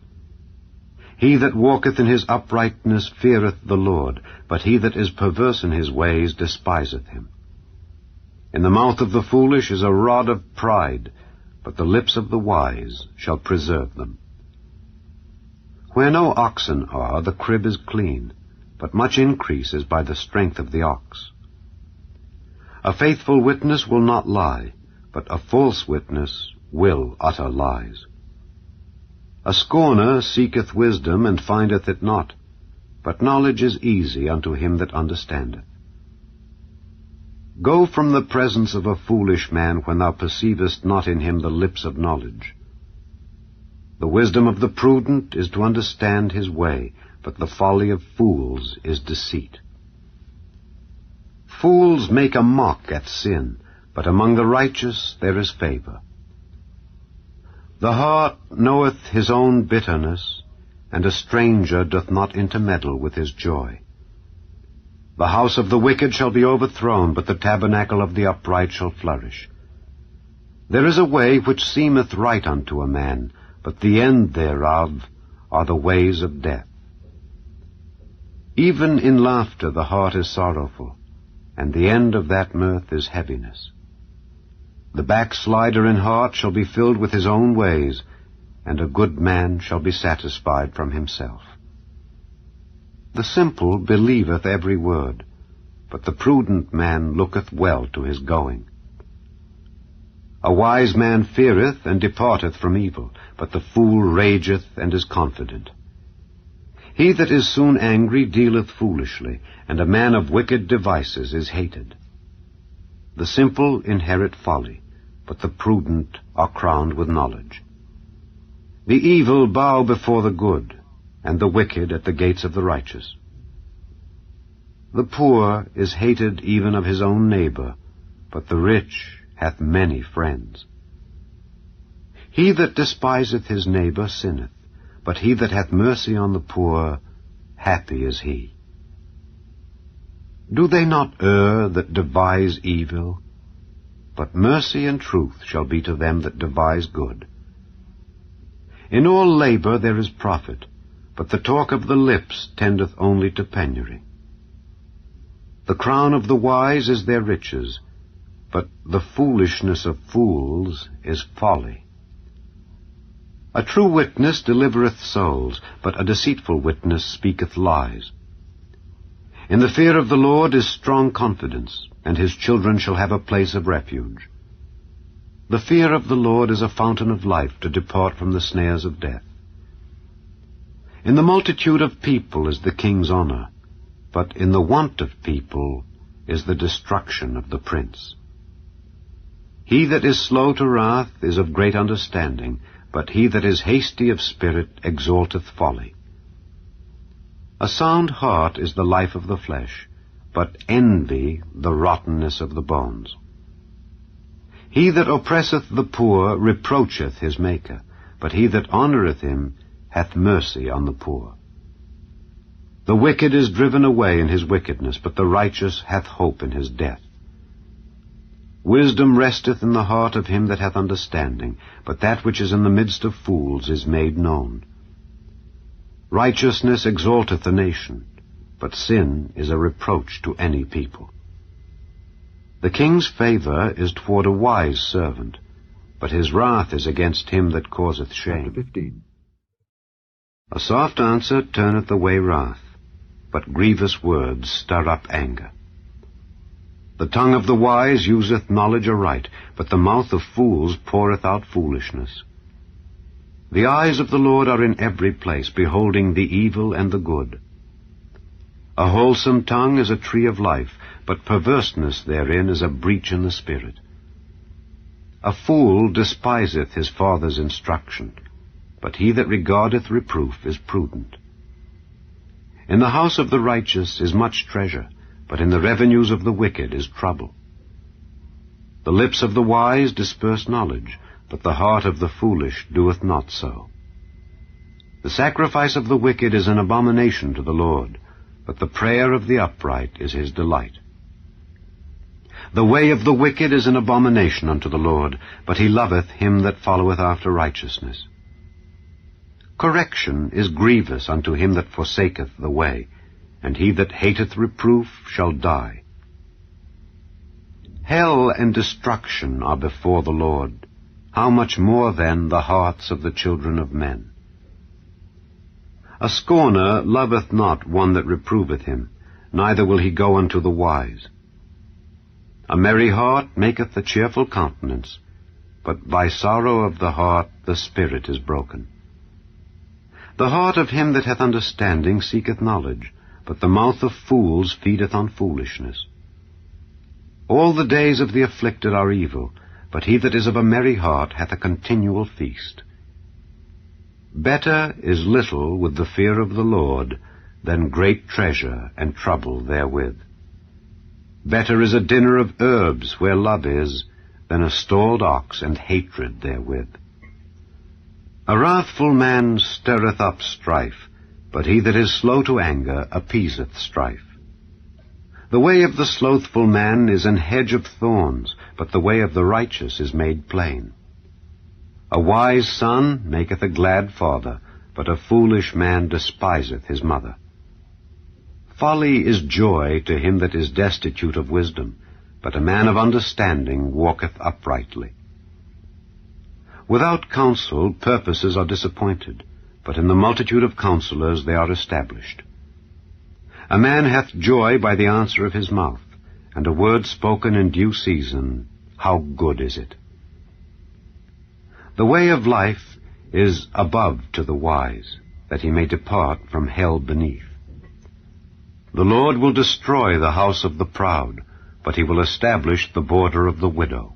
He that walketh in his uprightness feareth the Lord, but he that is perverse in his ways despiseth him. In the mouth of the foolish is a rod of pride, but the lips of the wise shall preserve them. Where no oxen are, the crib is clean, but much increase is by the strength of the ox. A faithful witness will not lie, but a false witness will utter lies. A scorner seeketh wisdom, and findeth it not, but knowledge is easy unto him that understandeth. Go from the presence of a foolish man when thou perceivest not in him the lips of knowledge. The wisdom of the prudent is to understand his way, but the folly of fools is deceit. Fools make a mock at sin, but among the righteous there is favor. The heart knoweth his own bitterness, and a stranger doth not intermeddle with his joy. The house of the wicked shall be overthrown, but the tabernacle of the upright shall flourish. There is a way which seemeth right unto a man, but the end thereof are the ways of death. Even in laughter the heart is sorrowful, and the end of that mirth is heaviness. The backslider in heart shall be filled with his own ways, and a good man shall be satisfied from himself. The simple believeth every word, but the prudent man looketh well to his going. A wise man feareth and departeth from evil, but the fool rageth and is confident. He that is soon angry dealeth foolishly, and a man of wicked devices is hated. The simple inherit folly, but the prudent are crowned with knowledge. The evil bow before the good, and the wicked at the gates of the righteous. The poor is hated even of his own neighbor, but the rich hath many friends. He that despiseth his neighbor sinneth, but he that hath mercy on the poor, happy is he. Do they not err that devise evil? But mercy and truth shall be to them that devise good. In all labor there is profit, but the talk of the lips tendeth only to penury. The crown of the wise is their riches, but the foolishness of fools is folly. A true witness delivereth souls, but a deceitful witness speaketh lies. In the fear of the Lord is strong confidence, and his children shall have a place of refuge. The fear of the Lord is a fountain of life to depart from the snares of death. In the multitude of people is the king's honor, but in the want of people is the destruction of the prince. He that is slow to wrath is of great understanding, but he that is hasty of spirit exalteth folly. A sound heart is the life of the flesh, but envy the rottenness of the bones. He that oppresseth the poor reproacheth his Maker, but he that honoureth him hath mercy on the poor. The wicked is driven away in his wickedness, but the righteous hath hope in his death. Wisdom resteth in the heart of him that hath understanding, but that which is in the midst of fools is made known. Righteousness exalteth a nation, but sin is a reproach to any people. The king's favor is toward a wise servant, but his wrath is against him that causeth shame. Chapter 15. A soft answer turneth away wrath, but grievous words stir up anger. The tongue of the wise useth knowledge aright, but the mouth of fools poureth out foolishness. The eyes of the Lord are in every place, beholding the evil and the good. A wholesome tongue is a tree of life, but perverseness therein is a breach in the spirit. A fool despiseth his father's instruction, but he that regardeth reproof is prudent. In the house of the righteous is much treasure, but in the revenues of the wicked is trouble. The lips of the wise disperse knowledge, but the heart of the foolish doeth not so. The sacrifice of the wicked is an abomination to the Lord, but the prayer of the upright is his delight. The way of the wicked is an abomination unto the Lord, but he loveth him that followeth after righteousness. Correction is grievous unto him that forsaketh the way, and he that hateth reproof shall die. Hell and destruction are before the Lord. How much more then the hearts of the children of men? A scorner loveth not one that reproveth him, neither will he go unto the wise. A merry heart maketh a cheerful countenance, but by sorrow of the heart the spirit is broken. The heart of him that hath understanding seeketh knowledge, but the mouth of fools feedeth on foolishness. All the days of the afflicted are evil, but he that is of a merry heart hath a continual feast. Better is little with the fear of the Lord than great treasure and trouble therewith. Better is a dinner of herbs where love is, than a stalled ox and hatred therewith. A wrathful man stirreth up strife, but he that is slow to anger appeaseth strife. The way of the slothful man is an hedge of thorns, but the way of the righteous is made plain. A wise son maketh a glad father, but a foolish man despiseth his mother. Folly is joy to him that is destitute of wisdom, but a man of understanding walketh uprightly. Without counsel purposes are disappointed, but in the multitude of counselors they are established. A man hath joy by the answer of his mouth, and a word spoken in due season, how good is it! The way of life is above to the wise, that he may depart from hell beneath. The Lord will destroy the house of the proud, but he will establish the border of the widow.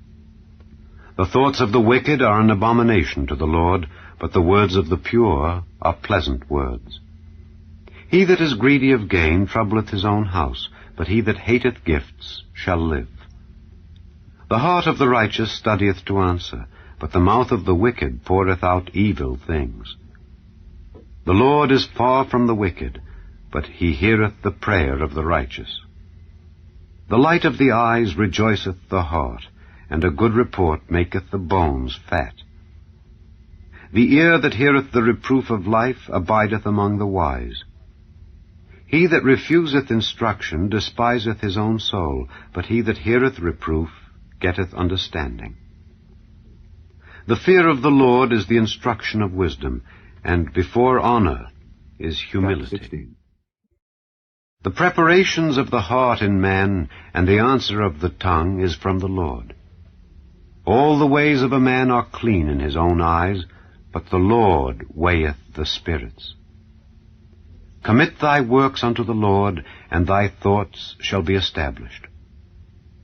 The thoughts of the wicked are an abomination to the Lord, but the words of the pure are pleasant words. He that is greedy of gain troubleth his own house, but he that hateth gifts shall live. The heart of the righteous studieth to answer, but the mouth of the wicked poureth out evil things. The Lord is far from the wicked, but he heareth the prayer of the righteous. The light of the eyes rejoiceth the heart, and a good report maketh the bones fat. The ear that heareth the reproof of life abideth among the wise. He that refuseth instruction despiseth his own soul, but he that heareth reproof getteth understanding. The fear of the Lord is the instruction of wisdom, and before honor is humility. The preparations of the heart in man, and the answer of the tongue is from the Lord. All the ways of a man are clean in his own eyes, but the Lord weigheth the spirits. Commit thy works unto the Lord, and thy thoughts shall be established.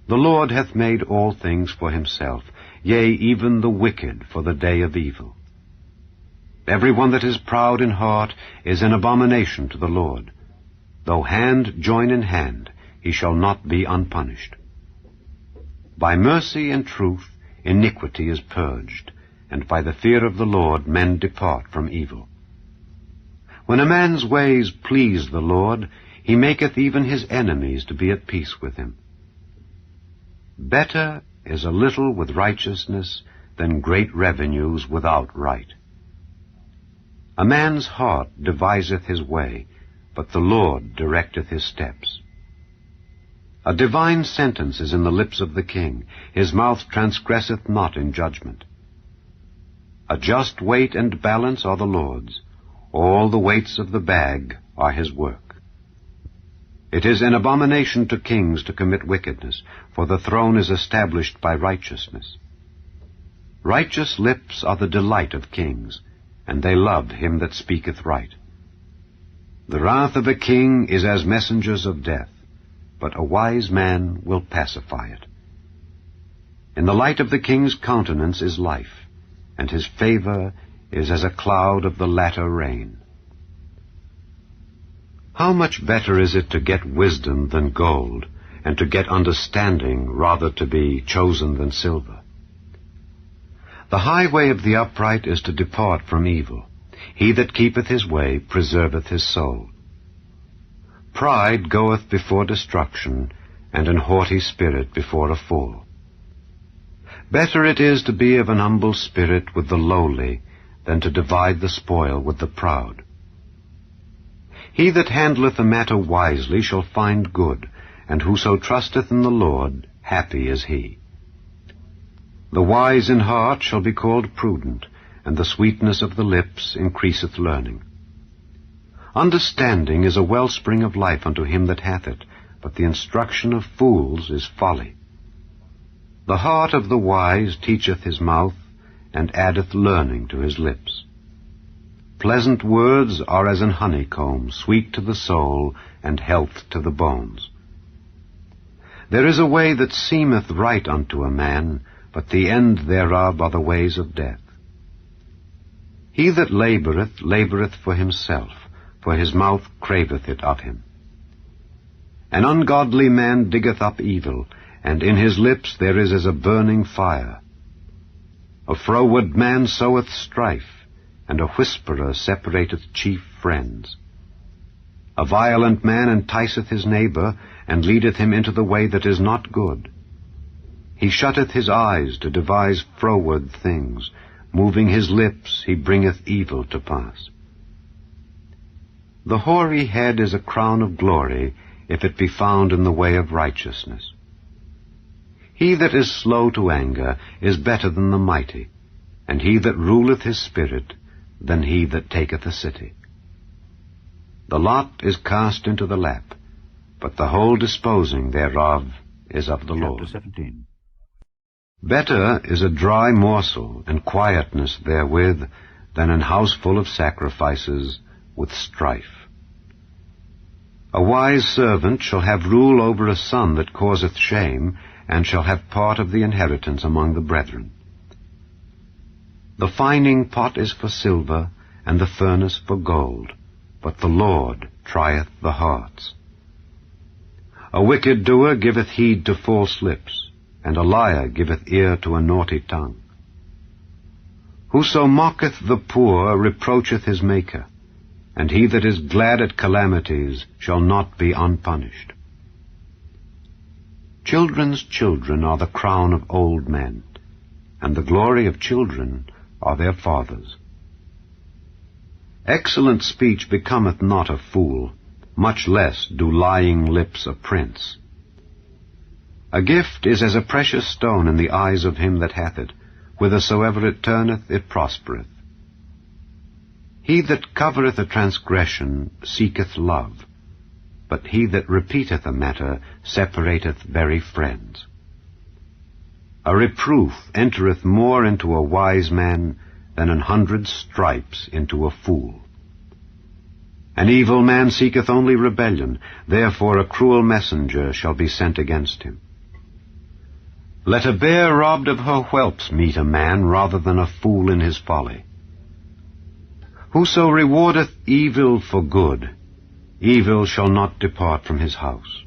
The Lord hath made all things for himself, yea, even the wicked for the day of evil. Every one that is proud in heart is an abomination to the Lord. Though hand join in hand, he shall not be unpunished. By mercy and truth iniquity is purged, and by the fear of the Lord men depart from evil. When a man's ways please the Lord, he maketh even his enemies to be at peace with him. Better is a little with righteousness than great revenues without right. A man's heart deviseth his way, but the Lord directeth his steps. A divine sentence is in the lips of the king, his mouth transgresseth not in judgment. A just weight and balance are the Lord's, all the weights of the bag are his work. It is an abomination to kings to commit wickedness, for the throne is established by righteousness. Righteous lips are the delight of kings, and they love him that speaketh right. The wrath of a king is as messengers of death, but a wise man will pacify it. In the light of the king's countenance is life, and his favor is as a cloud of the latter rain. How much better is it to get wisdom than gold, and to get understanding rather to be chosen than silver? The highway of the upright is to depart from evil. He that keepeth his way preserveth his soul. Pride goeth before destruction, and an haughty spirit before a fall. Better it is to be of an humble spirit with the lowly, than to divide the spoil with the proud. He that handleth a matter wisely shall find good, and whoso trusteth in the Lord, happy is he. The wise in heart shall be called prudent, and the sweetness of the lips increaseth learning. Understanding is a wellspring of life unto him that hath it, but the instruction of fools is folly. The heart of the wise teacheth his mouth, and addeth learning to his lips. Pleasant words are as an honeycomb, sweet to the soul, and health to the bones. There is a way that seemeth right unto a man, but the end thereof are the ways of death. He that laboureth, laboureth for himself, for his mouth craveth it of him. An ungodly man diggeth up evil, and in his lips there is as a burning fire. A froward man soweth strife, and a whisperer separateth chief friends. A violent man enticeth his neighbor, and leadeth him into the way that is not good. He shutteth his eyes to devise froward things. Moving his lips, he bringeth evil to pass. The hoary head is a crown of glory, if it be found in the way of righteousness. He that is slow to anger is better than the mighty, and he that ruleth his spirit than he that taketh a city. The lot is cast into the lap, but the whole disposing thereof is of the Lord. Chapter 17. Better is a dry morsel and quietness therewith than an house full of sacrifices with strife. A wise servant shall have rule over a son that causeth shame, and shall have part of the inheritance among the brethren. The fining pot is for silver, and the furnace for gold, but the Lord trieth the hearts. A wicked doer giveth heed to false lips, and a liar giveth ear to a naughty tongue. Whoso mocketh the poor reproacheth his Maker, and he that is glad at calamities shall not be unpunished. Children's children are the crown of old men, and the glory of children are their fathers. Excellent speech becometh not a fool, much less do lying lips a prince. A gift is as a precious stone in the eyes of him that hath it. Whithersoever it turneth, it prospereth. He that covereth a transgression seeketh love, but he that repeateth a matter separateth very friends. A reproof entereth more into a wise man than 100 stripes into a fool. An evil man seeketh only rebellion, therefore a cruel messenger shall be sent against him. Let a bear robbed of her whelps meet a man rather than a fool in his folly. Whoso rewardeth evil for good, evil shall not depart from his house.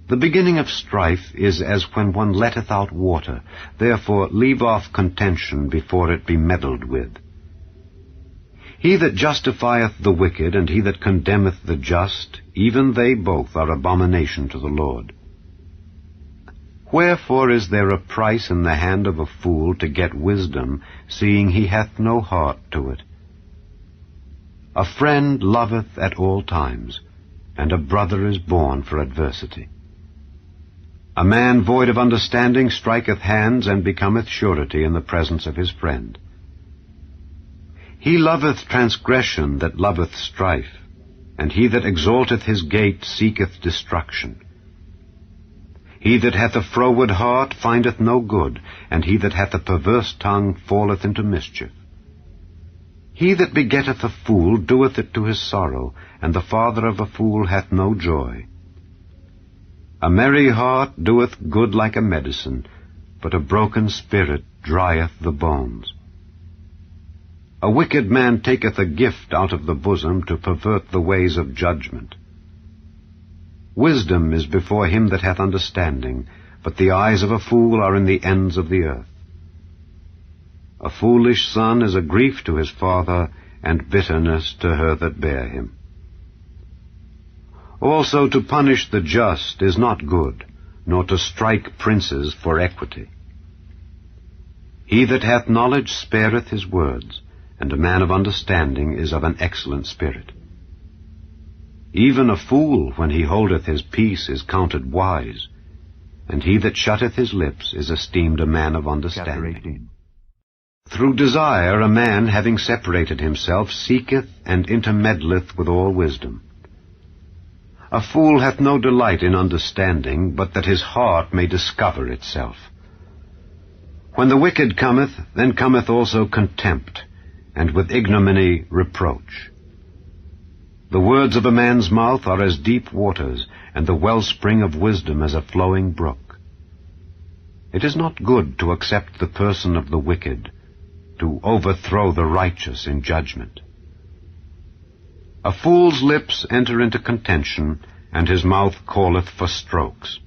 The beginning of strife is as when one letteth out water, therefore leave off contention before it be meddled with. He that justifieth the wicked, and he that condemneth the just, even they both are abomination to the Lord. Wherefore is there a price in the hand of a fool to get wisdom, seeing he hath no heart to it? A friend loveth at all times, and a brother is born for adversity. A man void of understanding striketh hands, and becometh surety in the presence of his friend. He loveth transgression that loveth strife, and he that exalteth his gate seeketh destruction. He that hath a froward heart findeth no good, and he that hath a perverse tongue falleth into mischief. He that begetteth a fool doeth it to his sorrow, and the father of a fool hath no joy. A merry heart doeth good like a medicine, but a broken spirit drieth the bones. A wicked man taketh a gift out of the bosom to pervert the ways of judgment. Wisdom is before him that hath understanding, but the eyes of a fool are in the ends of the earth. A foolish son is a grief to his father, and bitterness to her that bare him. Also to punish the just is not good, nor to strike princes for equity. He that hath knowledge spareth his words, and a man of understanding is of an excellent spirit. Even a fool, when he holdeth his peace, is counted wise, and he that shutteth his lips is esteemed a man of understanding. Chapter 18. Through desire a man, having separated himself, seeketh and intermeddleth with all wisdom. A fool hath no delight in understanding, but that his heart may discover itself. When the wicked cometh, then cometh also contempt, and with ignominy reproach. The words of a man's mouth are as deep waters, and the wellspring of wisdom as a flowing brook. It is not good to accept the person of the wicked, to overthrow the righteous in judgment. A fool's lips enter into contention, and his mouth calleth for strokes.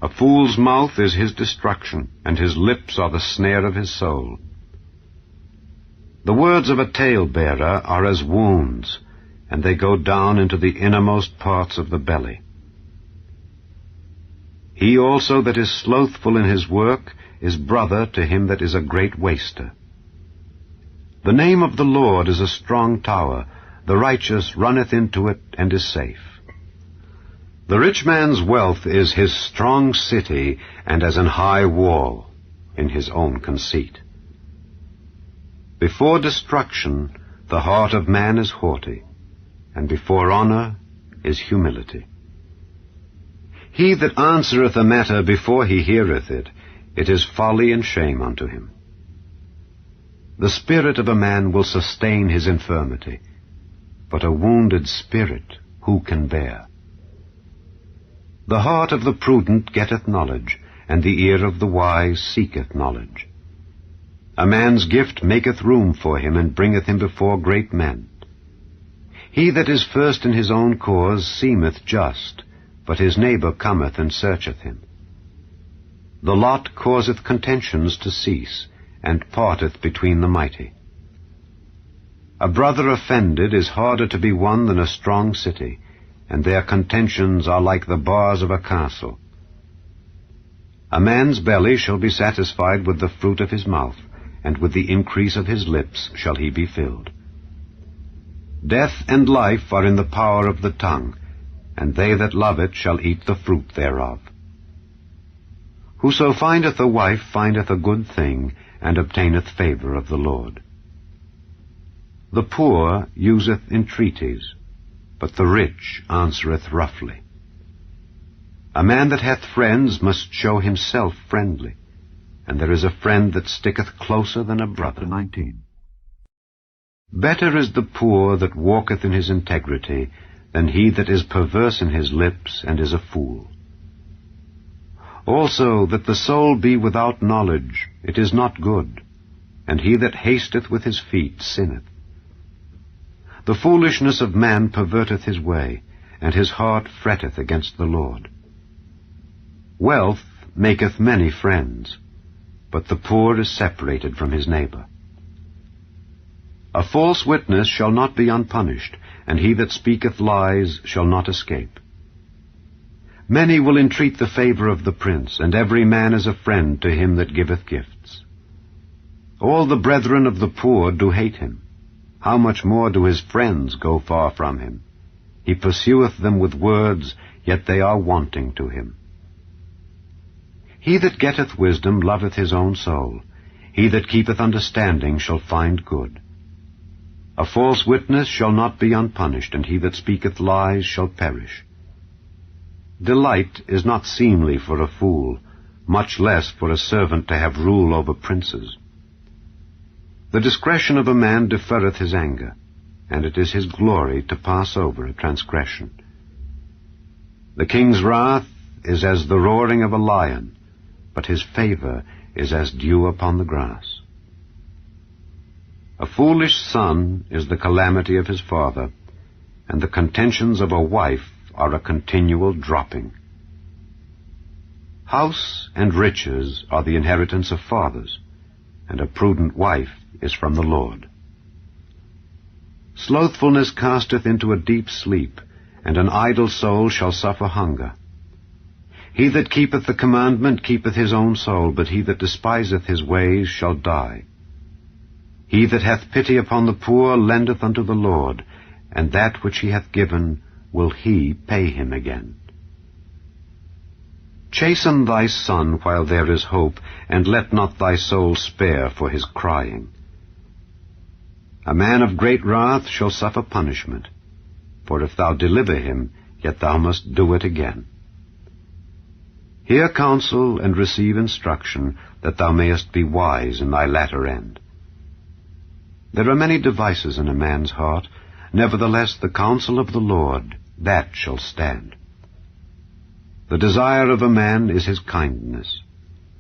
A fool's mouth is his destruction, and his lips are the snare of his soul. The words of a talebearer are as wounds, and they go down into the innermost parts of the belly. He also that is slothful in his work is brother to him that is a great waster. The name of the Lord is a strong tower, the righteous runneth into it and is safe. The rich man's wealth is his strong city, and as an high wall in his own conceit. Before destruction the heart of man is haughty, and before honor is humility. He that answereth a matter before he heareth it, it is folly and shame unto him. The spirit of a man will sustain his infirmity, but a wounded spirit who can bear? The heart of the prudent getteth knowledge, and the ear of the wise seeketh knowledge. A man's gift maketh room for him, and bringeth him before great men. He that is first in his own cause seemeth just, but his neighbor cometh and searcheth him. The lot causeth contentions to cease, and parteth between the mighty. A brother offended is harder to be won than a strong city, and their contentions are like the bars of a castle. A man's belly shall be satisfied with the fruit of his mouth, and with the increase of his lips shall he be filled. Death and life are in the power of the tongue, and they that love it shall eat the fruit thereof. Whoso findeth a wife findeth a good thing, and obtaineth favor of the Lord. The poor useth entreaties, but the rich answereth roughly. A man that hath friends must show himself friendly, and there is a friend that sticketh closer than a brother. Chapter 19. Better is the poor that walketh in his integrity than he that is perverse in his lips and is a fool. Also that the soul be without knowledge, it is not good, and he that hasteth with his feet sinneth. The foolishness of man perverteth his way, and his heart fretteth against the Lord. Wealth maketh many friends, but the poor is separated from his neighbor. A false witness shall not be unpunished, and he that speaketh lies shall not escape. Many will entreat the favor of the prince, and every man is a friend to him that giveth gifts. All the brethren of the poor do hate him. How much more do his friends go far from him? He pursueth them with words, yet they are wanting to him. He that getteth wisdom loveth his own soul. He that keepeth understanding shall find good. A false witness shall not be unpunished, and he that speaketh lies shall perish. Delight is not seemly for a fool, much less for a servant to have rule over princes. The discretion of a man deferreth his anger, and it is his glory to pass over a transgression. The king's wrath is as the roaring of a lion, but his favor is as dew upon the grass. A foolish son is the calamity of his father, and the contentions of a wife are a continual dropping. House and riches are the inheritance of fathers, and a prudent wife is from the Lord. Slothfulness casteth into a deep sleep, and an idle soul shall suffer hunger. He that keepeth the commandment keepeth his own soul, but he that despiseth his ways shall die. He that hath pity upon the poor lendeth unto the Lord, and that which he hath given will he pay him again. Chasten thy son while there is hope, and let not thy soul spare for his crying. A man of great wrath shall suffer punishment, for if thou deliver him, yet thou must do it again. Hear counsel and receive instruction, that thou mayest be wise in thy latter end. There are many devices in a man's heart, nevertheless the counsel of the Lord, that shall stand. The desire of a man is his kindness,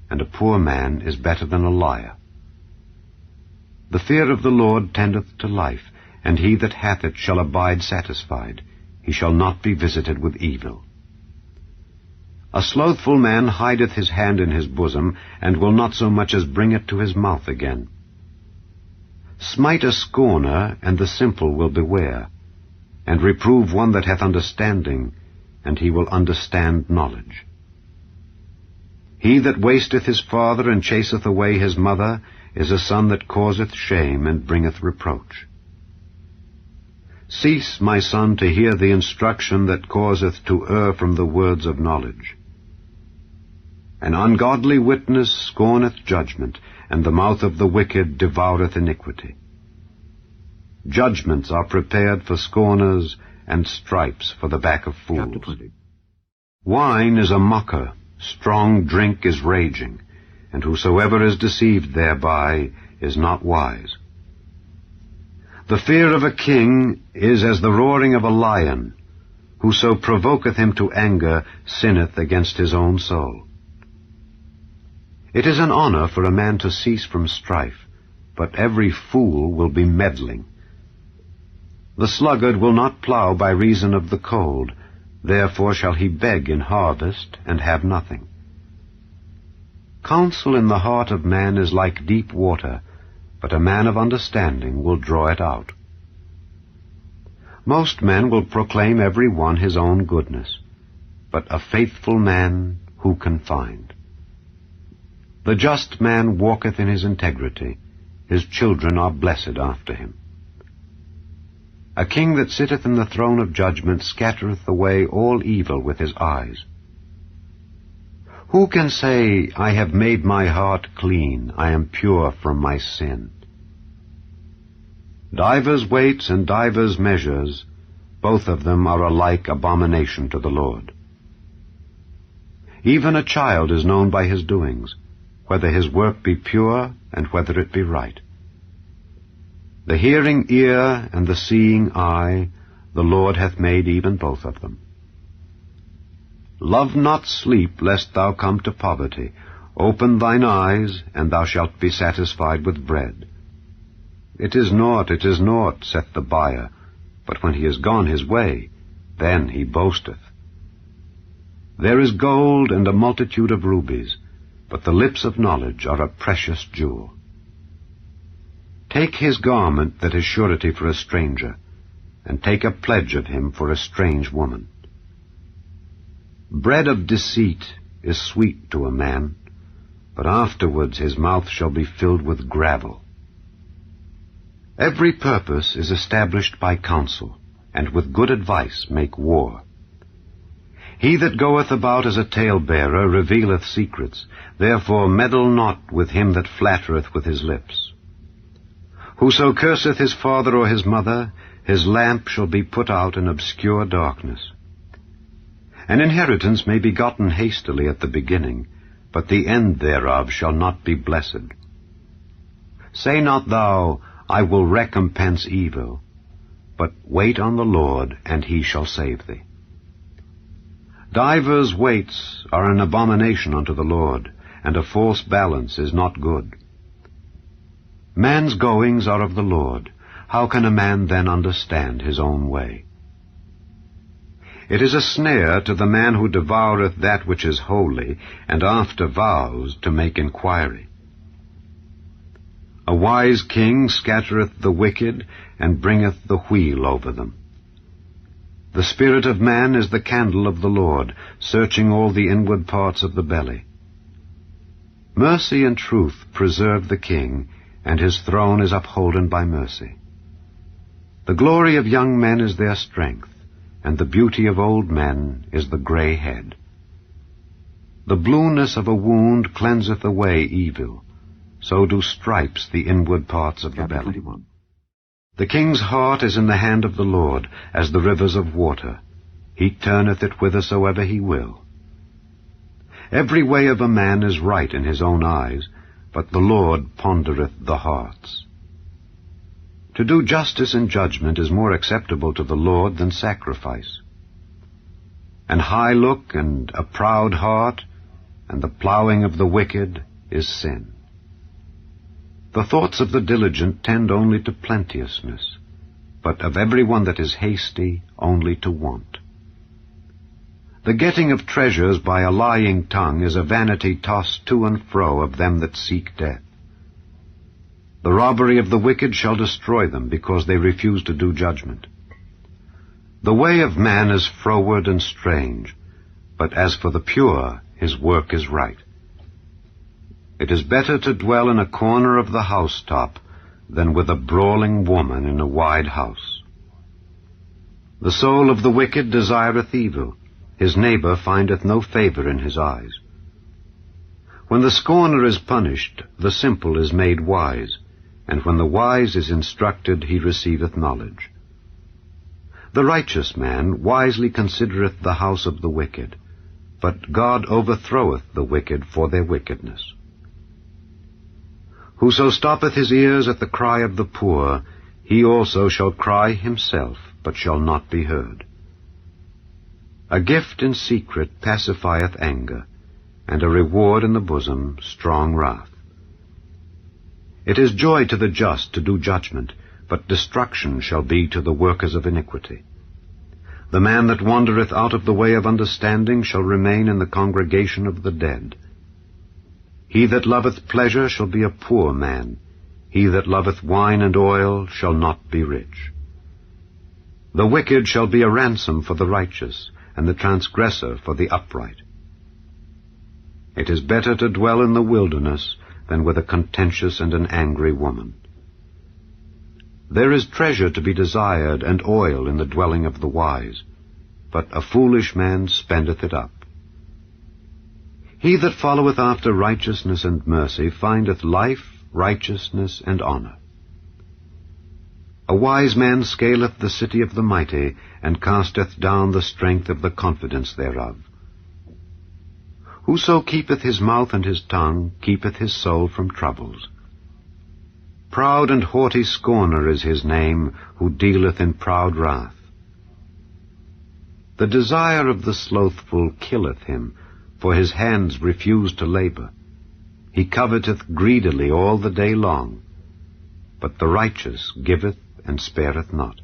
and a poor man is better than a liar. The fear of the Lord tendeth to life, and he that hath it shall abide satisfied. He shall not be visited with evil. A slothful man hideth his hand in his bosom, and will not so much as bring it to his mouth again. Smite a scorner, and the simple will beware, and reprove one that hath understanding, and he will understand knowledge. He that wasteth his father and chaseth away his mother is a son that causeth shame and bringeth reproach. Cease, my son, to hear the instruction that causeth to err from the words of knowledge. An ungodly witness scorneth judgment, and the mouth of the wicked devoureth iniquity. Judgments are prepared for scorners, and stripes for the back of fools. Chapter 20. Wine is a mocker, strong drink is raging, and whosoever is deceived thereby is not wise. The fear of a king is as the roaring of a lion. Whoso provoketh him to anger sinneth against his own soul. It is an honor for a man to cease from strife, but every fool will be meddling. The sluggard will not plow by reason of the cold, therefore shall he beg in harvest and have nothing. Counsel in the heart of man is like deep water, but a man of understanding will draw it out. Most men will proclaim every one his own goodness, but a faithful man who can find? The just man walketh in his integrity, his children are blessed after him. A king that sitteth in the throne of judgment scattereth away all evil with his eyes. Who can say, I have made my heart clean, I am pure from my sin? Divers weights and divers measures, both of them are alike abomination to the Lord. Even a child is known by his doings, whether his work be pure and whether it be right. The hearing ear and the seeing eye, the Lord hath made even both of them. Love not sleep, lest thou come to poverty. Open thine eyes, and thou shalt be satisfied with bread. It is naught, saith the buyer, but when he is gone his way, then he boasteth. There is gold and a multitude of rubies, but the lips of knowledge are a precious jewel. Take his garment that is surety for a stranger, and take a pledge of him for a strange woman. Bread of deceit is sweet to a man, but afterwards his mouth shall be filled with gravel. Every purpose is established by counsel, and with good advice make war. He that goeth about as a talebearer revealeth secrets, therefore meddle not with him that flattereth with his lips. Whoso curseth his father or his mother, his lamp shall be put out in obscure darkness. An inheritance may be gotten hastily at the beginning, but the end thereof shall not be blessed. Say not thou, I will recompense evil, but wait on the Lord, and he shall save thee. Divers weights are an abomination unto the Lord, and a false balance is not good. Man's goings are of the Lord. How can a man then understand his own way? It is a snare to the man who devoureth that which is holy, and after vows to make inquiry. A wise king scattereth the wicked, and bringeth the wheel over them. The spirit of man is the candle of the Lord, searching all the inward parts of the belly. Mercy and truth preserve the king, and his throne is upholden by mercy. The glory of young men is their strength, and the beauty of old men is the gray head. The blueness of a wound cleanseth away evil, so do stripes the inward parts of the belly. 21. The king's heart is in the hand of the Lord, as the rivers of water. He turneth it whithersoever he will. Every way of a man is right in his own eyes, but the Lord pondereth the hearts. To do justice and judgment is more acceptable to the Lord than sacrifice. An high look and a proud heart, and the plowing of the wicked is sin. The thoughts of the diligent tend only to plenteousness, but of every one that is hasty only to want. The getting of treasures by a lying tongue is a vanity tossed to and fro of them that seek death. The robbery of the wicked shall destroy them, because they refuse to do judgment. The way of man is froward and strange, but as for the pure, his work is right. It is better to dwell in a corner of the housetop than with a brawling woman in a wide house. The soul of the wicked desireth evil. His neighbor findeth no favor in his eyes. When the scorner is punished, the simple is made wise, and when the wise is instructed, he receiveth knowledge. The righteous man wisely considereth the house of the wicked, but God overthroweth the wicked for their wickedness. Whoso stoppeth his ears at the cry of the poor, he also shall cry himself, but shall not be heard. A gift in secret pacifieth anger, and a reward in the bosom strong wrath. It is joy to the just to do judgment, but destruction shall be to the workers of iniquity. The man that wandereth out of the way of understanding shall remain in the congregation of the dead. He that loveth pleasure shall be a poor man. He that loveth wine and oil shall not be rich. The wicked shall be a ransom for the righteous, and the transgressor for the upright. It is better to dwell in the wilderness than with a contentious and an angry woman. There is treasure to be desired and oil in the dwelling of the wise, but a foolish man spendeth it up. He that followeth after righteousness and mercy findeth life, righteousness, and honor. A wise man scaleth the city of the mighty, and casteth down the strength of the confidence thereof. Whoso keepeth his mouth and his tongue keepeth his soul from troubles. Proud and haughty scorner is his name, who dealeth in proud wrath. The desire of the slothful killeth him, for his hands refuse to labor. He coveteth greedily all the day long, but the righteous giveth and spareth not.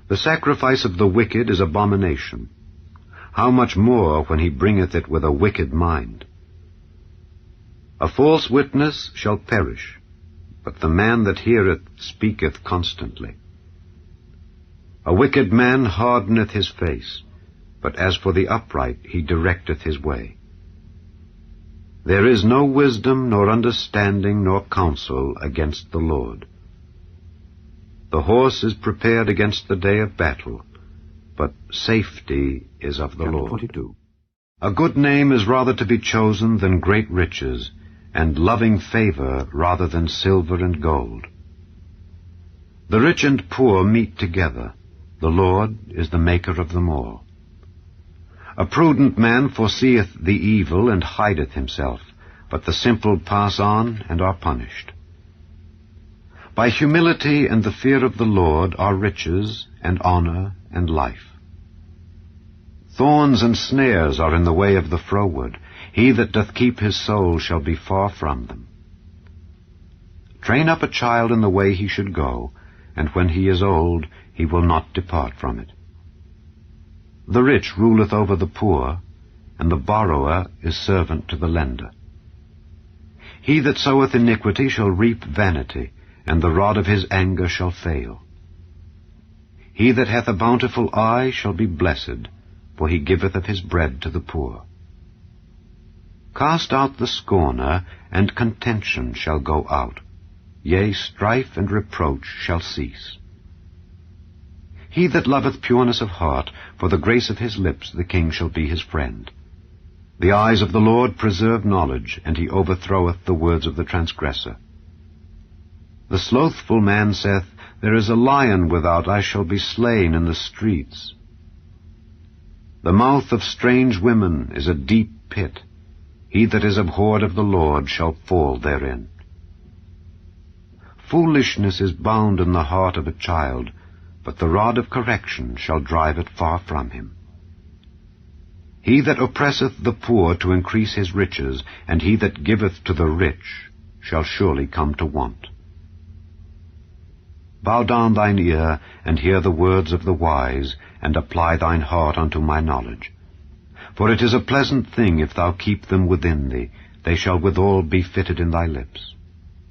The sacrifice of the wicked is abomination. How much more when he bringeth it with a wicked mind? A false witness shall perish, but the man that heareth speaketh constantly. A wicked man hardeneth his face, but as for the upright he directeth his way. There is no wisdom, nor understanding, nor counsel against the Lord. The horse is prepared against the day of battle, but safety is of the Lord. 42. A good name is rather to be chosen than great riches, and loving favor rather than silver and gold. The rich and poor meet together. The Lord is the maker of them all. A prudent man foreseeth the evil and hideth himself, but the simple pass on and are punished. By humility and the fear of the Lord are riches and honor and life. Thorns and snares are in the way of the froward. He that doth keep his soul shall be far from them. Train up a child in the way he should go, and when he is old, he will not depart from it. The rich ruleth over the poor, and the borrower is servant to the lender. He that soweth iniquity shall reap vanity, and the rod of his anger shall fail. He that hath a bountiful eye shall be blessed, for he giveth of his bread to the poor. Cast out the scorner, and contention shall go out. Yea, strife and reproach shall cease. He that loveth pureness of heart, for the grace of his lips the king shall be his friend. The eyes of the Lord preserve knowledge, and he overthroweth the words of the transgressor. The slothful man saith, There is a lion without, I shall be slain in the streets. The mouth of strange women is a deep pit. He that is abhorred of the Lord shall fall therein. Foolishness is bound in the heart of a child, but the rod of correction shall drive it far from him. He that oppresseth the poor to increase his riches, and he that giveth to the rich, shall surely come to want. Bow down thine ear, and hear the words of the wise, and apply thine heart unto my knowledge. For it is a pleasant thing if thou keep them within thee, they shall withal be fitted in thy lips.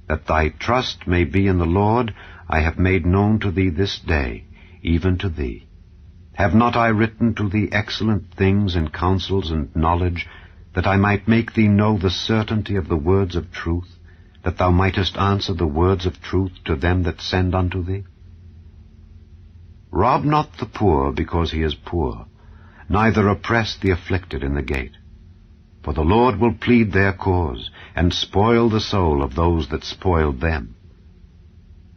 That thy trust may be in the Lord, I have made known to thee this day, even to thee. Have not I written to thee excellent things and counsels and knowledge, that I might make thee know the certainty of the words of truth, that thou mightest answer the words of truth to them that send unto thee? Rob not the poor because he is poor, neither oppress the afflicted in the gate. For the Lord will plead their cause, and spoil the soul of those that spoiled them.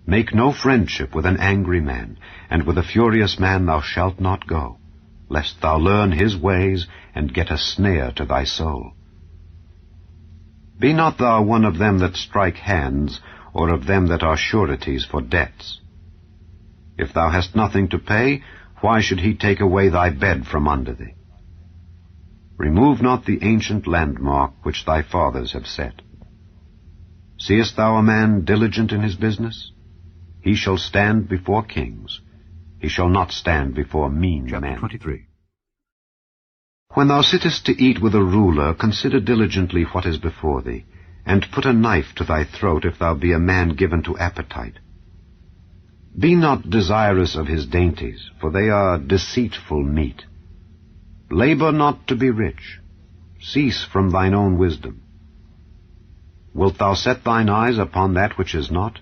Make no friendship with an angry man, and with a furious man thou shalt not go, lest thou learn his ways, and get a snare to thy soul. Be not thou one of them that strike hands, or of them that are sureties for debts. If thou hast nothing to pay, why should he take away thy bed from under thee? Remove not the ancient landmark which thy fathers have set. Seest thou a man diligent in his business? He shall stand before kings. He shall not stand before mean men. Chapter 23. When thou sittest to eat with a ruler, consider diligently what is before thee, and put a knife to thy throat if thou be a man given to appetite. Be not desirous of his dainties, for they are deceitful meat. Labor not to be rich. Cease from thine own wisdom. Wilt thou set thine eyes upon that which is not?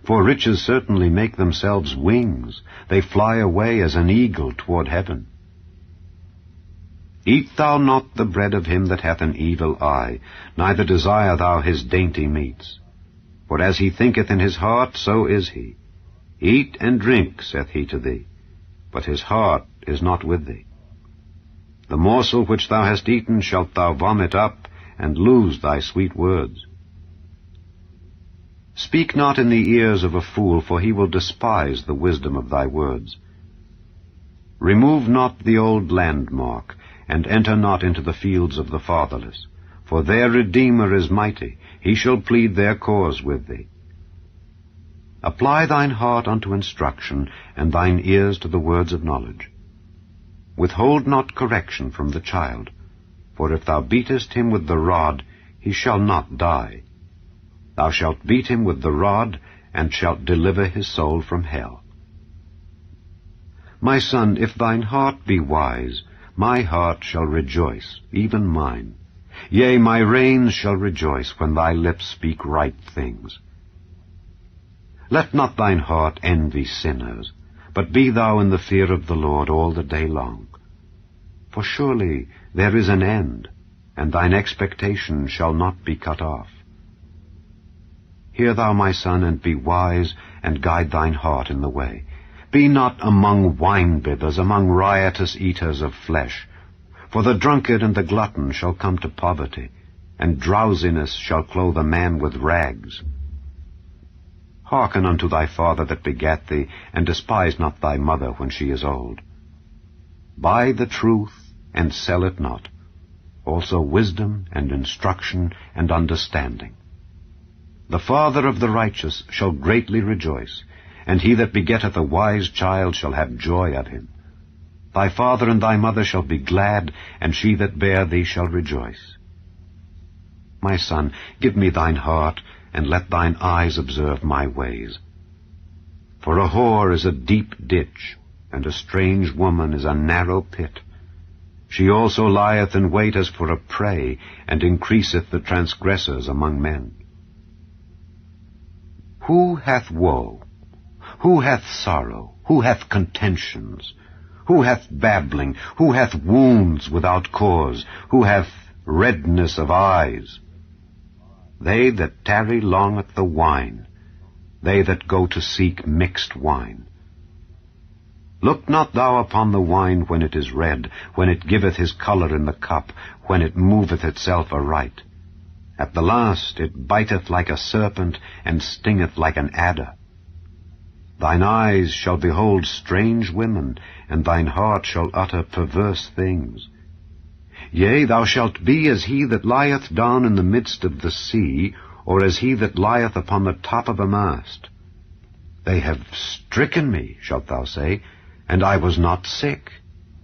For riches certainly make themselves wings. They fly away as an eagle toward heaven. Eat thou not the bread of him that hath an evil eye, neither desire thou his dainty meats. For as he thinketh in his heart, so is he. Eat and drink, saith he to thee, but his heart is not with thee. The morsel which thou hast eaten shalt thou vomit up, and lose thy sweet words. Speak not in the ears of a fool, for he will despise the wisdom of thy words. Remove not the old landmark, and enter not into the fields of the fatherless, for their Redeemer is mighty, he shall plead their cause with thee. Apply thine heart unto instruction, and thine ears to the words of knowledge. Withhold not correction from the child, for if thou beatest him with the rod, he shall not die. Thou shalt beat him with the rod, and shalt deliver his soul from hell. My son, if thine heart be wise, my heart shall rejoice, even mine. Yea, my reins shall rejoice when thy lips speak right things. Let not thine heart envy sinners, but be thou in the fear of the Lord all the day long. For surely there is an end, and thine expectation shall not be cut off. Hear thou, my son, and be wise, and guide thine heart in the way. Be not among wine-bibbers, among riotous eaters of flesh. For the drunkard and the glutton shall come to poverty, and drowsiness shall clothe a man with rags. Hearken unto thy father that begat thee, and despise not thy mother when she is old. Buy the truth, and sell it not, also wisdom, and instruction, and understanding. The father of the righteous shall greatly rejoice, and he that begetteth a wise child shall have joy of him. Thy father and thy mother shall be glad, and she that bare thee shall rejoice. My son, give me thine heart, and let thine eyes observe my ways. For a whore is a deep ditch, and a strange woman is a narrow pit. She also lieth in wait as for a prey, and increaseth the transgressors among men. Who hath woe? Who hath sorrow? Who hath contentions? Who hath babbling? Who hath wounds without cause? Who hath redness of eyes? They that tarry long at the wine, they that go to seek mixed wine. Look not thou upon the wine when it is red, when it giveth his colour in the cup, when it moveth itself aright. At the last it biteth like a serpent, and stingeth like an adder. Thine eyes shall behold strange women, and thine heart shall utter perverse things. Yea, thou shalt be as he that lieth down in the midst of the sea, or as he that lieth upon the top of a mast. They have stricken me, shalt thou say, and I was not sick.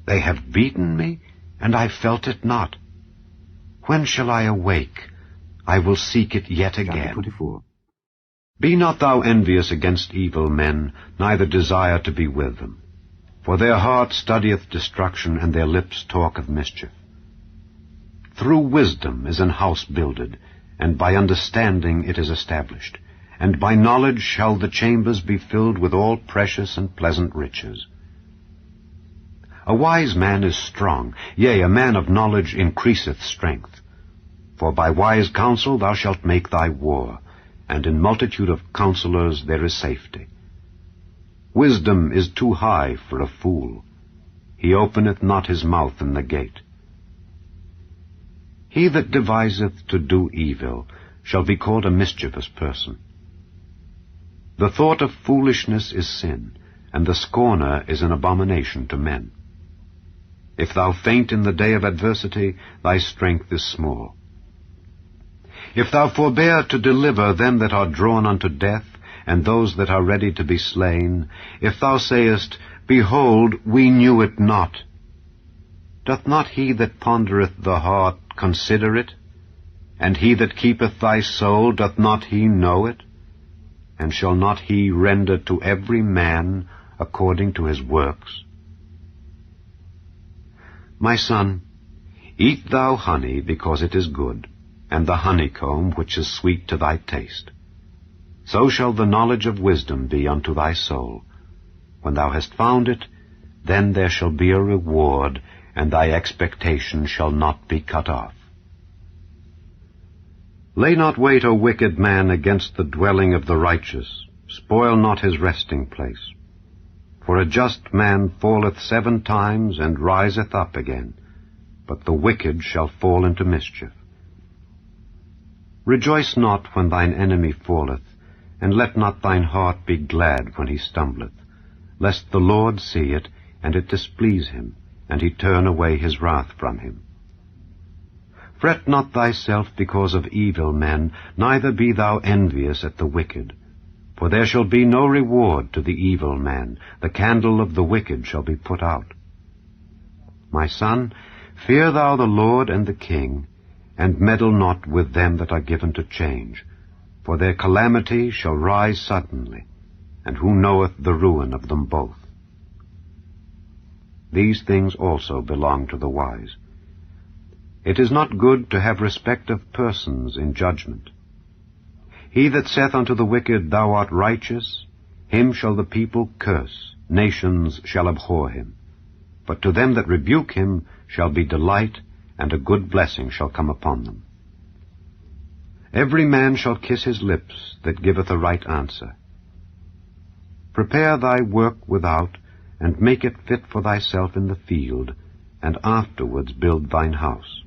They have beaten me, and I felt it not. When shall I awake? I will seek it yet again. Chapter 24. Be not thou envious against evil men, neither desire to be with them. For their heart studieth destruction, and their lips talk of mischief. Through wisdom is an house builded, and by understanding it is established. And by knowledge shall the chambers be filled with all precious and pleasant riches. A wise man is strong, yea, a man of knowledge increaseth strength. For by wise counsel thou shalt make thy war, and in multitude of counselors there is safety. Wisdom is too high for a fool. He openeth not his mouth in the gate. He that deviseth to do evil shall be called a mischievous person. The thought of foolishness is sin, and the scorner is an abomination to men. If thou faint in the day of adversity, thy strength is small. If thou forbear to deliver them that are drawn unto death, and those that are ready to be slain, if thou sayest, Behold, we knew it not, doth not he that pondereth the heart consider it? And he that keepeth thy soul, doth not he know it? And shall not he render to every man according to his works? My son, eat thou honey, because it is good, and the honeycomb, which is sweet to thy taste. So shall the knowledge of wisdom be unto thy soul. When thou hast found it, then there shall be a reward, and thy expectation shall not be cut off. Lay not wait, O wicked man, against the dwelling of the righteous. Spoil not his resting place. For a just man falleth 7 times, and riseth up again, but the wicked shall fall into mischief. Rejoice not when thine enemy falleth, and let not thine heart be glad when he stumbleth, lest the Lord see it, and it displease him, and he turn away his wrath from him. Fret not thyself because of evil men, neither be thou envious at the wicked. For there shall be no reward to the evil man, the candle of the wicked shall be put out. My son, fear thou the Lord and the king, and meddle not with them that are given to change, for their calamity shall rise suddenly, and who knoweth the ruin of them both? These things also belong to the wise. It is not good to have respect of persons in judgment. He that saith unto the wicked, Thou art righteous, him shall the people curse, nations shall abhor him. But to them that rebuke him shall be delight, and a good blessing shall come upon them. Every man shall kiss his lips that giveth a right answer. Prepare thy work without, and make it fit for thyself in the field, and afterwards build thine house.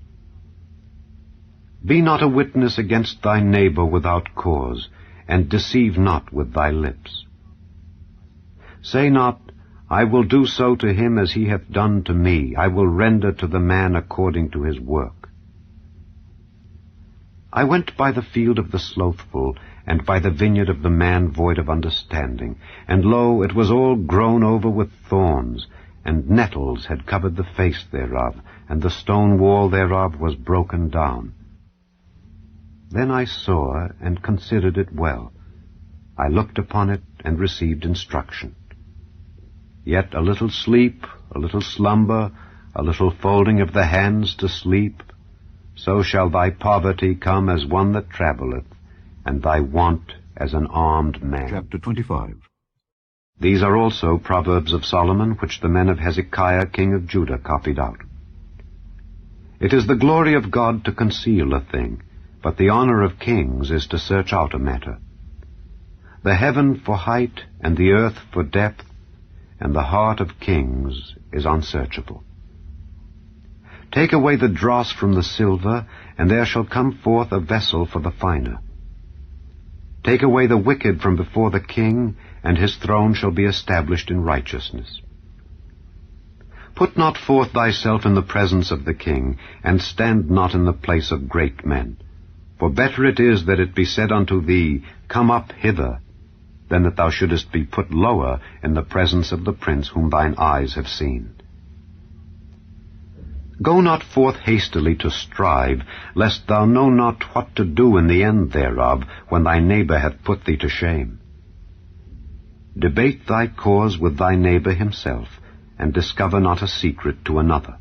Be not a witness against thy neighbor without cause, and deceive not with thy lips. Say not, I will do so to him as he hath done to me. I will render to the man according to his work. I went by the field of the slothful, and by the vineyard of the man void of understanding. And lo, it was all grown over with thorns, and nettles had covered the face thereof, and the stone wall thereof was broken down. Then I saw and considered it well. I looked upon it and received instruction. Yet a little sleep, a little slumber, a little folding of the hands to sleep, so shall thy poverty come as one that travelleth, and thy want as an armed man. Chapter 25. These are also proverbs of Solomon, which the men of Hezekiah king of Judah copied out. It is the glory of God to conceal a thing, but the honor of kings is to search out a matter. The heaven for height, and the earth for depth, and the heart of kings is unsearchable. Take away the dross from the silver, and there shall come forth a vessel for the finer. Take away the wicked from before the king, and his throne shall be established in righteousness. Put not forth thyself in the presence of the king, and stand not in the place of great men. For better it is that it be said unto thee, Come up hither, than that thou shouldest be put lower in the presence of the prince whom thine eyes have seen. Go not forth hastily to strive, lest thou know not what to do in the end thereof, when thy neighbor hath put thee to shame. Debate thy cause with thy neighbor himself, and discover not a secret to another,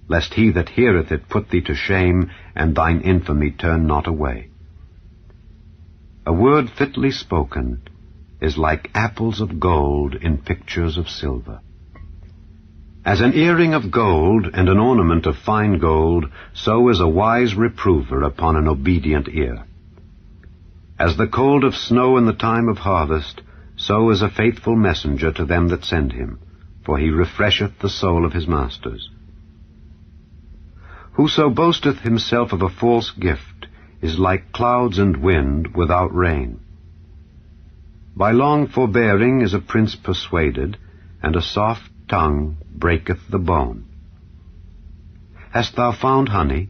lest he that heareth it put thee to shame, and thine infamy turn not away. A word fitly spoken is like apples of gold in pictures of silver. As an earring of gold and an ornament of fine gold, so is a wise reprover upon an obedient ear. As the cold of snow in the time of harvest, so is a faithful messenger to them that send him, for he refresheth the soul of his masters. Whoso boasteth himself of a false gift is like clouds and wind without rain. By long forbearing is a prince persuaded, and a soft tongue breaketh the bone. Hast thou found honey?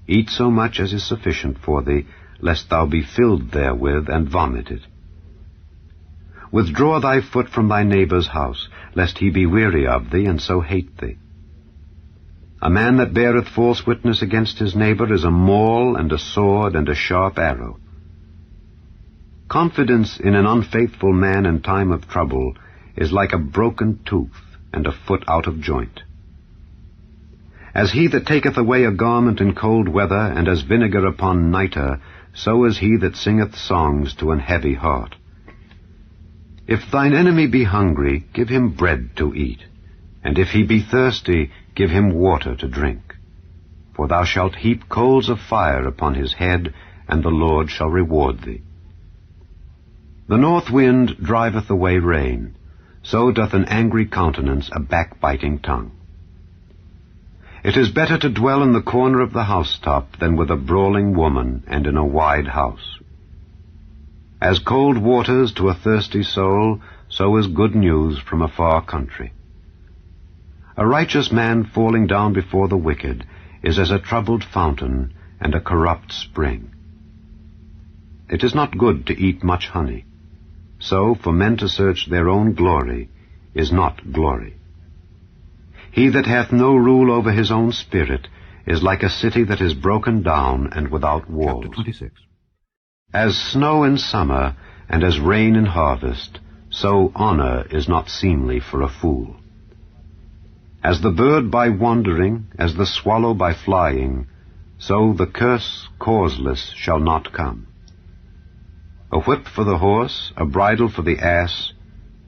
Eat so much as is sufficient for thee, lest thou be filled therewith and vomit it. Withdraw thy foot from thy neighbor's house, lest he be weary of thee, and so hate thee. A man that beareth false witness against his neighbor is a maul, and a sword, and a sharp arrow. Confidence in an unfaithful man in time of trouble is like a broken tooth, and a foot out of joint. As he that taketh away a garment in cold weather, and as vinegar upon nitre, so is he that singeth songs to an heavy heart. If thine enemy be hungry, give him bread to eat, and if he be thirsty, give him water to drink. For thou shalt heap coals of fire upon his head, and the Lord shall reward thee. The north wind driveth away rain, so doth an angry countenance a backbiting tongue. It is better to dwell in the corner of the housetop than with a brawling woman and in a wide house. As cold waters to a thirsty soul, so is good news from a far country. A righteous man falling down before the wicked is as a troubled fountain and a corrupt spring. It is not good to eat much honey. So for men to search their own glory is not glory. He that hath no rule over his own spirit is like a city that is broken down and without walls. Chapter 26. As snow in summer and as rain in harvest, so honor is not seemly for a fool. As the bird by wandering, as the swallow by flying, so the curse causeless shall not come. A whip for the horse, a bridle for the ass,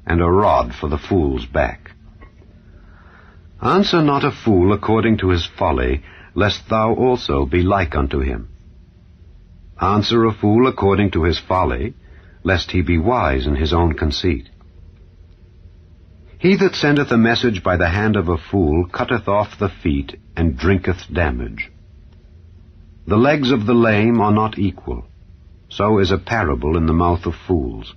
and a rod for the fool's back. Answer not a fool according to his folly, lest thou also be like unto him. Answer a fool according to his folly, lest he be wise in his own conceit. He that sendeth a message by the hand of a fool cutteth off the feet, and drinketh damage. The legs of the lame are not equal, so is a parable in the mouth of fools.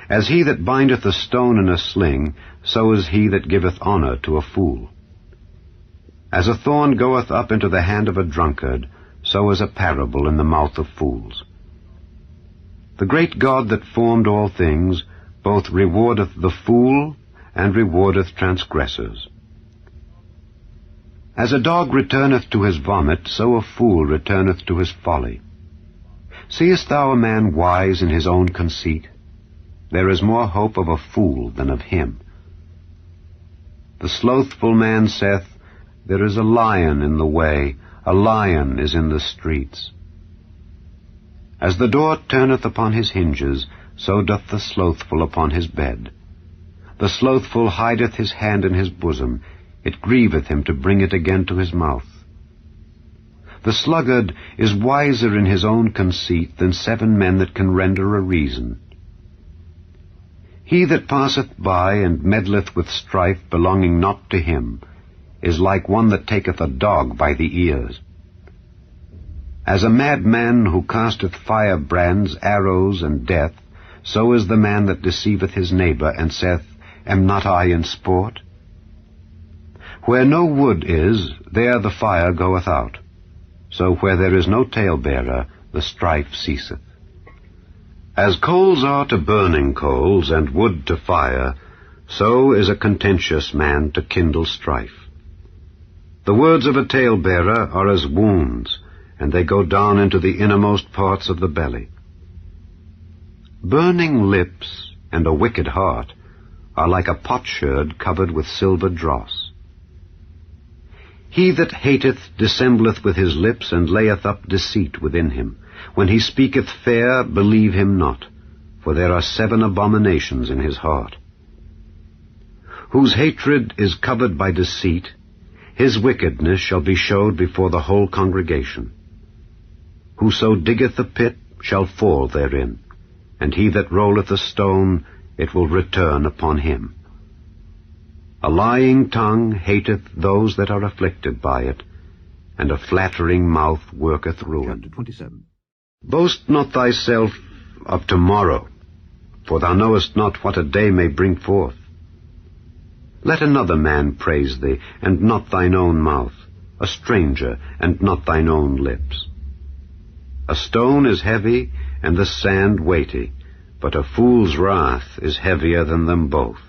As he that bindeth a stone in a sling, so is he that giveth honor to a fool. As a thorn goeth up into the hand of a drunkard, so is a parable in the mouth of fools. The great God that formed all things both rewardeth the fool and rewardeth transgressors. As a dog returneth to his vomit, so a fool returneth to his folly. Seest thou a man wise in his own conceit? There is more hope of a fool than of him. The slothful man saith, There is a lion in the way, a lion is in the streets. As the door turneth upon his hinges, so doth the slothful upon his bed. The slothful hideth his hand in his bosom, it grieveth him to bring it again to his mouth. The sluggard is wiser in his own conceit than 7 men that can render a reason. He that passeth by and meddleth with strife belonging not to him is like one that taketh a dog by the ears. As a madman who casteth firebrands, arrows, and death, so is the man that deceiveth his neighbor, and saith, Am not I in sport? Where no wood is, there the fire goeth out. So where there is no talebearer, the strife ceaseth. As coals are to burning coals, and wood to fire, so is a contentious man to kindle strife. The words of a talebearer are as wounds, and they go down into the innermost parts of the belly. Burning lips and a wicked heart are like a potsherd covered with silver dross. He that hateth dissembleth with his lips, and layeth up deceit within him. When he speaketh fair, believe him not, for there are 7 abominations in his heart. Whose hatred is covered by deceit, his wickedness shall be showed before the whole congregation. Whoso diggeth a pit shall fall therein, and he that rolleth a stone, it will return upon him. A lying tongue hateth those that are afflicted by it, and a flattering mouth worketh ruin. Chapter 27. Boast not thyself of tomorrow, for thou knowest not what a day may bring forth. Let another man praise thee, and not thine own mouth, a stranger, and not thine own lips. A stone is heavy, and the sand weighty, but a fool's wrath is heavier than them both.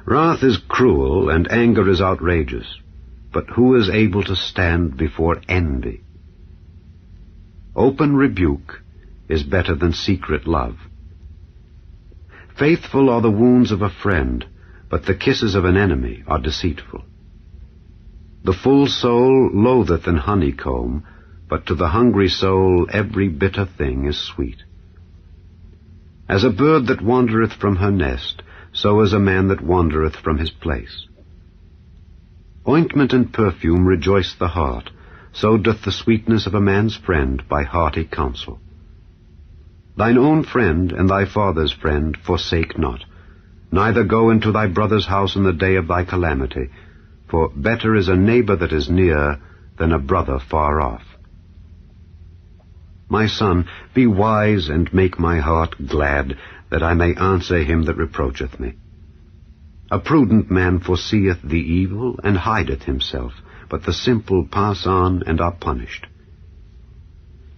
Wrath is cruel, and anger is outrageous, but who is able to stand before envy? Open rebuke is better than secret love. Faithful are the wounds of a friend, but the kisses of an enemy are deceitful. The full soul loatheth an honeycomb, but to the hungry soul every bitter thing is sweet. As a bird that wandereth from her nest, so is a man that wandereth from his place. Ointment and perfume rejoice the heart, so doth the sweetness of a man's friend by hearty counsel. Thine own friend and thy father's friend forsake not, neither go into thy brother's house in the day of thy calamity, for better is a neighbor that is near than a brother far off. My son, be wise and make my heart glad, that I may answer him that reproacheth me. A prudent man foreseeth the evil, and hideth himself, but the simple pass on and are punished.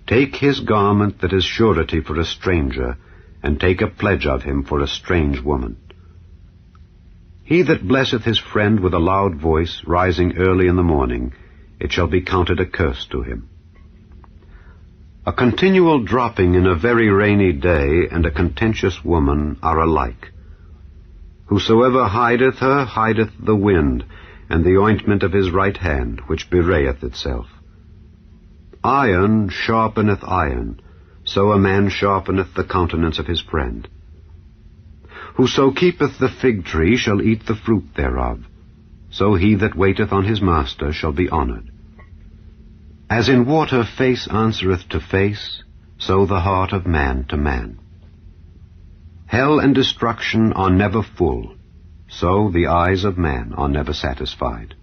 Take his garment that is surety for a stranger, and take a pledge of him for a strange woman. He that blesseth his friend with a loud voice, rising early in the morning, it shall be counted a curse to him. A continual dropping in a very rainy day and a contentious woman are alike. Whosoever hideth her hideth the wind, and the ointment of his right hand, which bewrayeth itself. Iron sharpeneth iron, so a man sharpeneth the countenance of his friend. Whoso keepeth the fig tree shall eat the fruit thereof, so he that waiteth on his master shall be honored. As in water face answereth to face, so the heart of man to man. Hell and destruction are never full, so the eyes of man are never satisfied.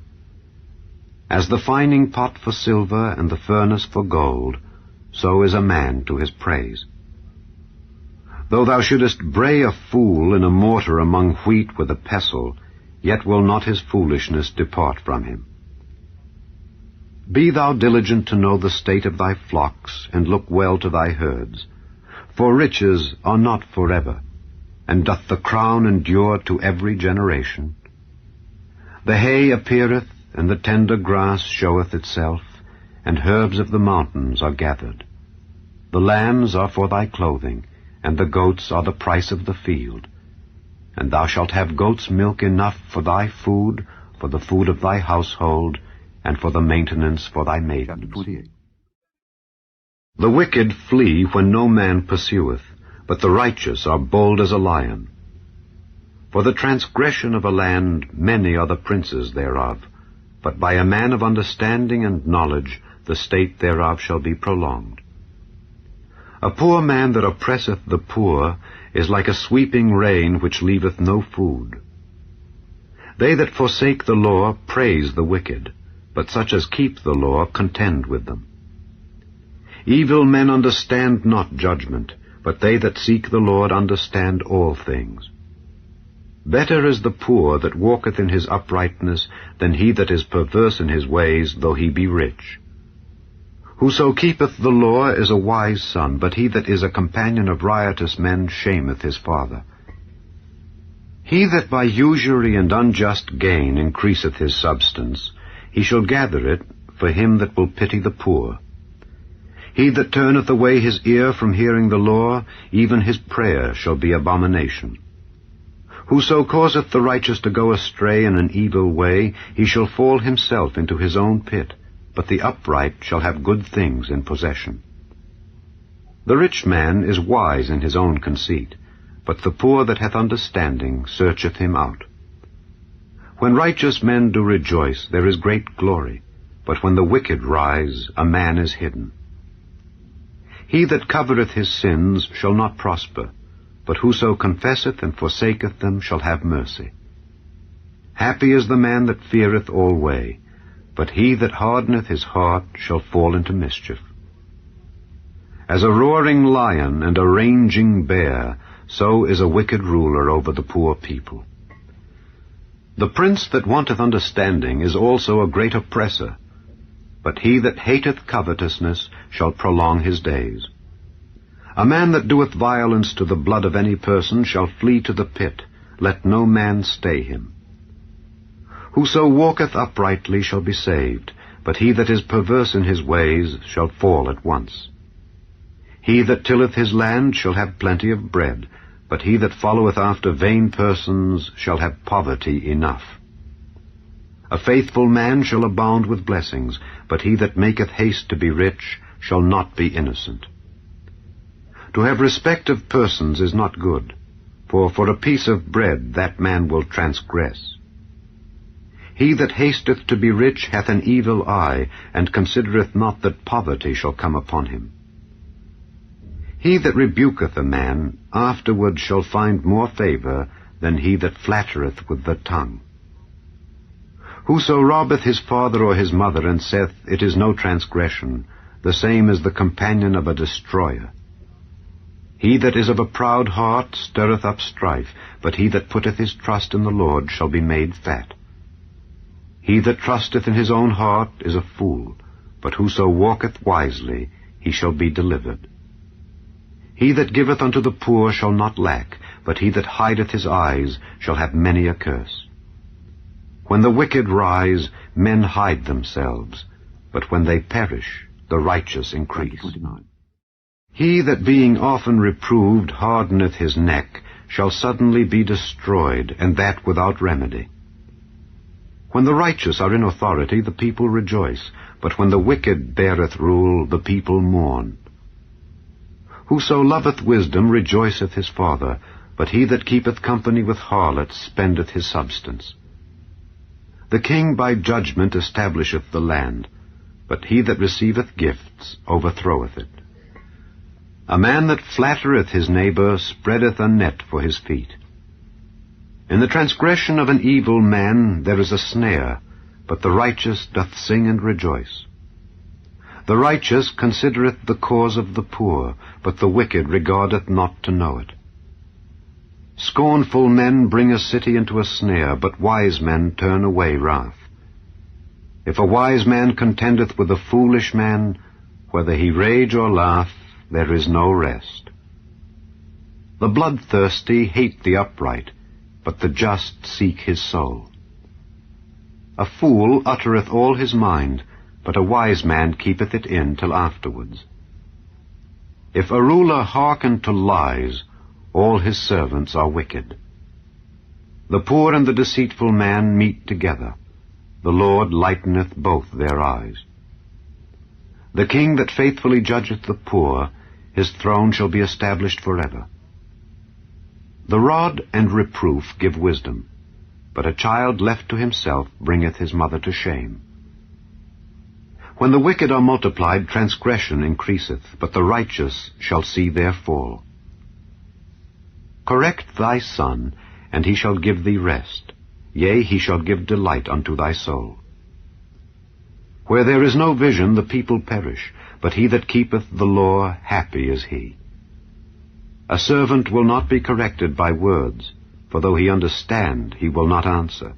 As the fining pot for silver and the furnace for gold, so is a man to his praise. Though thou shouldest bray a fool in a mortar among wheat with a pestle, yet will not his foolishness depart from him. Be thou diligent to know the state of thy flocks, and look well to thy herds. For riches are not forever, and doth the crown endure to every generation? The hay appeareth, and the tender grass showeth itself, and herbs of the mountains are gathered. The lambs are for thy clothing, and the goats are the price of the field. And thou shalt have goats' milk enough for thy food, for the food of thy household, and for the maintenance for thy maidens. 28. The wicked flee when no man pursueth, but the righteous are bold as a lion. For the transgression of a land many are the princes thereof, but by a man of understanding and knowledge the state thereof shall be prolonged. A poor man that oppresseth the poor is like a sweeping rain which leaveth no food. They that forsake the law praise the wicked, but such as keep the law contend with them. Evil men understand not judgment, but they that seek the Lord understand all things. Better is the poor that walketh in his uprightness than he that is perverse in his ways, though he be rich. Whoso keepeth the law is a wise son, but he that is a companion of riotous men shameth his father. He that by usury and unjust gain increaseth his substance, he shall gather it for him that will pity the poor. He that turneth away his ear from hearing the law, even his prayer shall be abomination. Whoso causeth the righteous to go astray in an evil way, he shall fall himself into his own pit, but the upright shall have good things in possession. The rich man is wise in his own conceit, but the poor that hath understanding searcheth him out. When righteous men do rejoice, there is great glory, but when the wicked rise, a man is hidden. He that covereth his sins shall not prosper, but whoso confesseth and forsaketh them shall have mercy. Happy is the man that feareth alway, but he that hardeneth his heart shall fall into mischief. As a roaring lion and a raging bear, so is a wicked ruler over the poor people. The prince that wanteth understanding is also a great oppressor, but he that hateth covetousness shall prolong his days. A man that doeth violence to the blood of any person shall flee to the pit, let no man stay him. Whoso walketh uprightly shall be saved, but he that is perverse in his ways shall fall at once. He that tilleth his land shall have plenty of bread, but he that followeth after vain persons shall have poverty enough. A faithful man shall abound with blessings, but he that maketh haste to be rich shall not be innocent. To have respect of persons is not good, for a piece of bread that man will transgress. He that hasteth to be rich hath an evil eye, and considereth not that poverty shall come upon him. He that rebuketh a man afterward shall find more favor than he that flattereth with the tongue. Whoso robbeth his father or his mother, and saith, It is no transgression, the same is the companion of a destroyer. He that is of a proud heart stirreth up strife, but he that putteth his trust in the Lord shall be made fat. He that trusteth in his own heart is a fool, but whoso walketh wisely, he shall be delivered. He that giveth unto the poor shall not lack, but he that hideth his eyes shall have many a curse. When the wicked rise, men hide themselves, but when they perish, the righteous increase. 29. He that being often reproved hardeneth his neck shall suddenly be destroyed, and that without remedy. When the righteous are in authority, the people rejoice, but when the wicked beareth rule, the people mourn. Whoso loveth wisdom rejoiceth his father, but he that keepeth company with harlots spendeth his substance. The king by judgment establisheth the land, but he that receiveth gifts overthroweth it. A man that flattereth his neighbor spreadeth a net for his feet. In the transgression of an evil man there is a snare, but the righteous doth sing and rejoice. The righteous considereth the cause of the poor, but the wicked regardeth not to know it. Scornful men bring a city into a snare, but wise men turn away wrath. If a wise man contendeth with a foolish man, whether he rage or laugh, there is no rest. The bloodthirsty hate the upright, but the just seek his soul. A fool uttereth all his mind, but a wise man keepeth it in till afterwards. If a ruler hearken to lies, all his servants are wicked. The poor and the deceitful man meet together. The Lord lighteneth both their eyes. The king that faithfully judgeth the poor, his throne shall be established forever. The rod and reproof give wisdom, but a child left to himself bringeth his mother to shame. When the wicked are multiplied, transgression increaseth, but the righteous shall see their fall. Correct thy son, and he shall give thee rest. Yea, he shall give delight unto thy soul. Where there is no vision, the people perish, but he that keepeth the law, happy is he. A servant will not be corrected by words, for though he understand, he will not answer.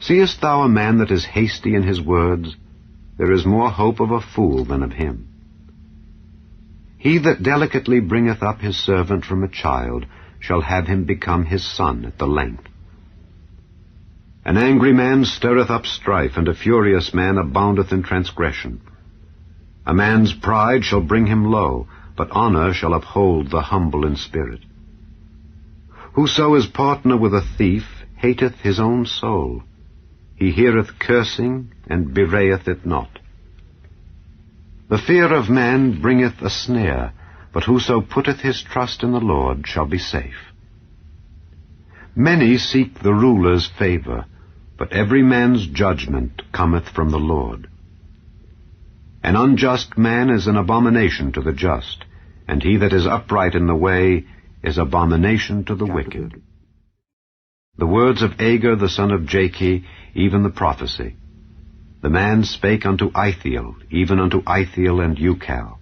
Seest thou a man that is hasty in his words? There is more hope of a fool than of him. He that delicately bringeth up his servant from a child shall have him become his son at the length. An angry man stirreth up strife, and a furious man aboundeth in transgression. A man's pride shall bring him low, but honor shall uphold the humble in spirit. Whoso is partner with a thief hateth his own soul. He heareth cursing, and bewrayeth it not. The fear of man bringeth a snare, but whoso putteth his trust in the Lord shall be safe. Many seek the ruler's favor, but every man's judgment cometh from the Lord. An unjust man is an abomination to the just, and he that is upright in the way is abomination to the wicked. The words of Agur the son of Jakeh, even the prophecy. The man spake unto Ithiel, even unto Ithiel and Ucal.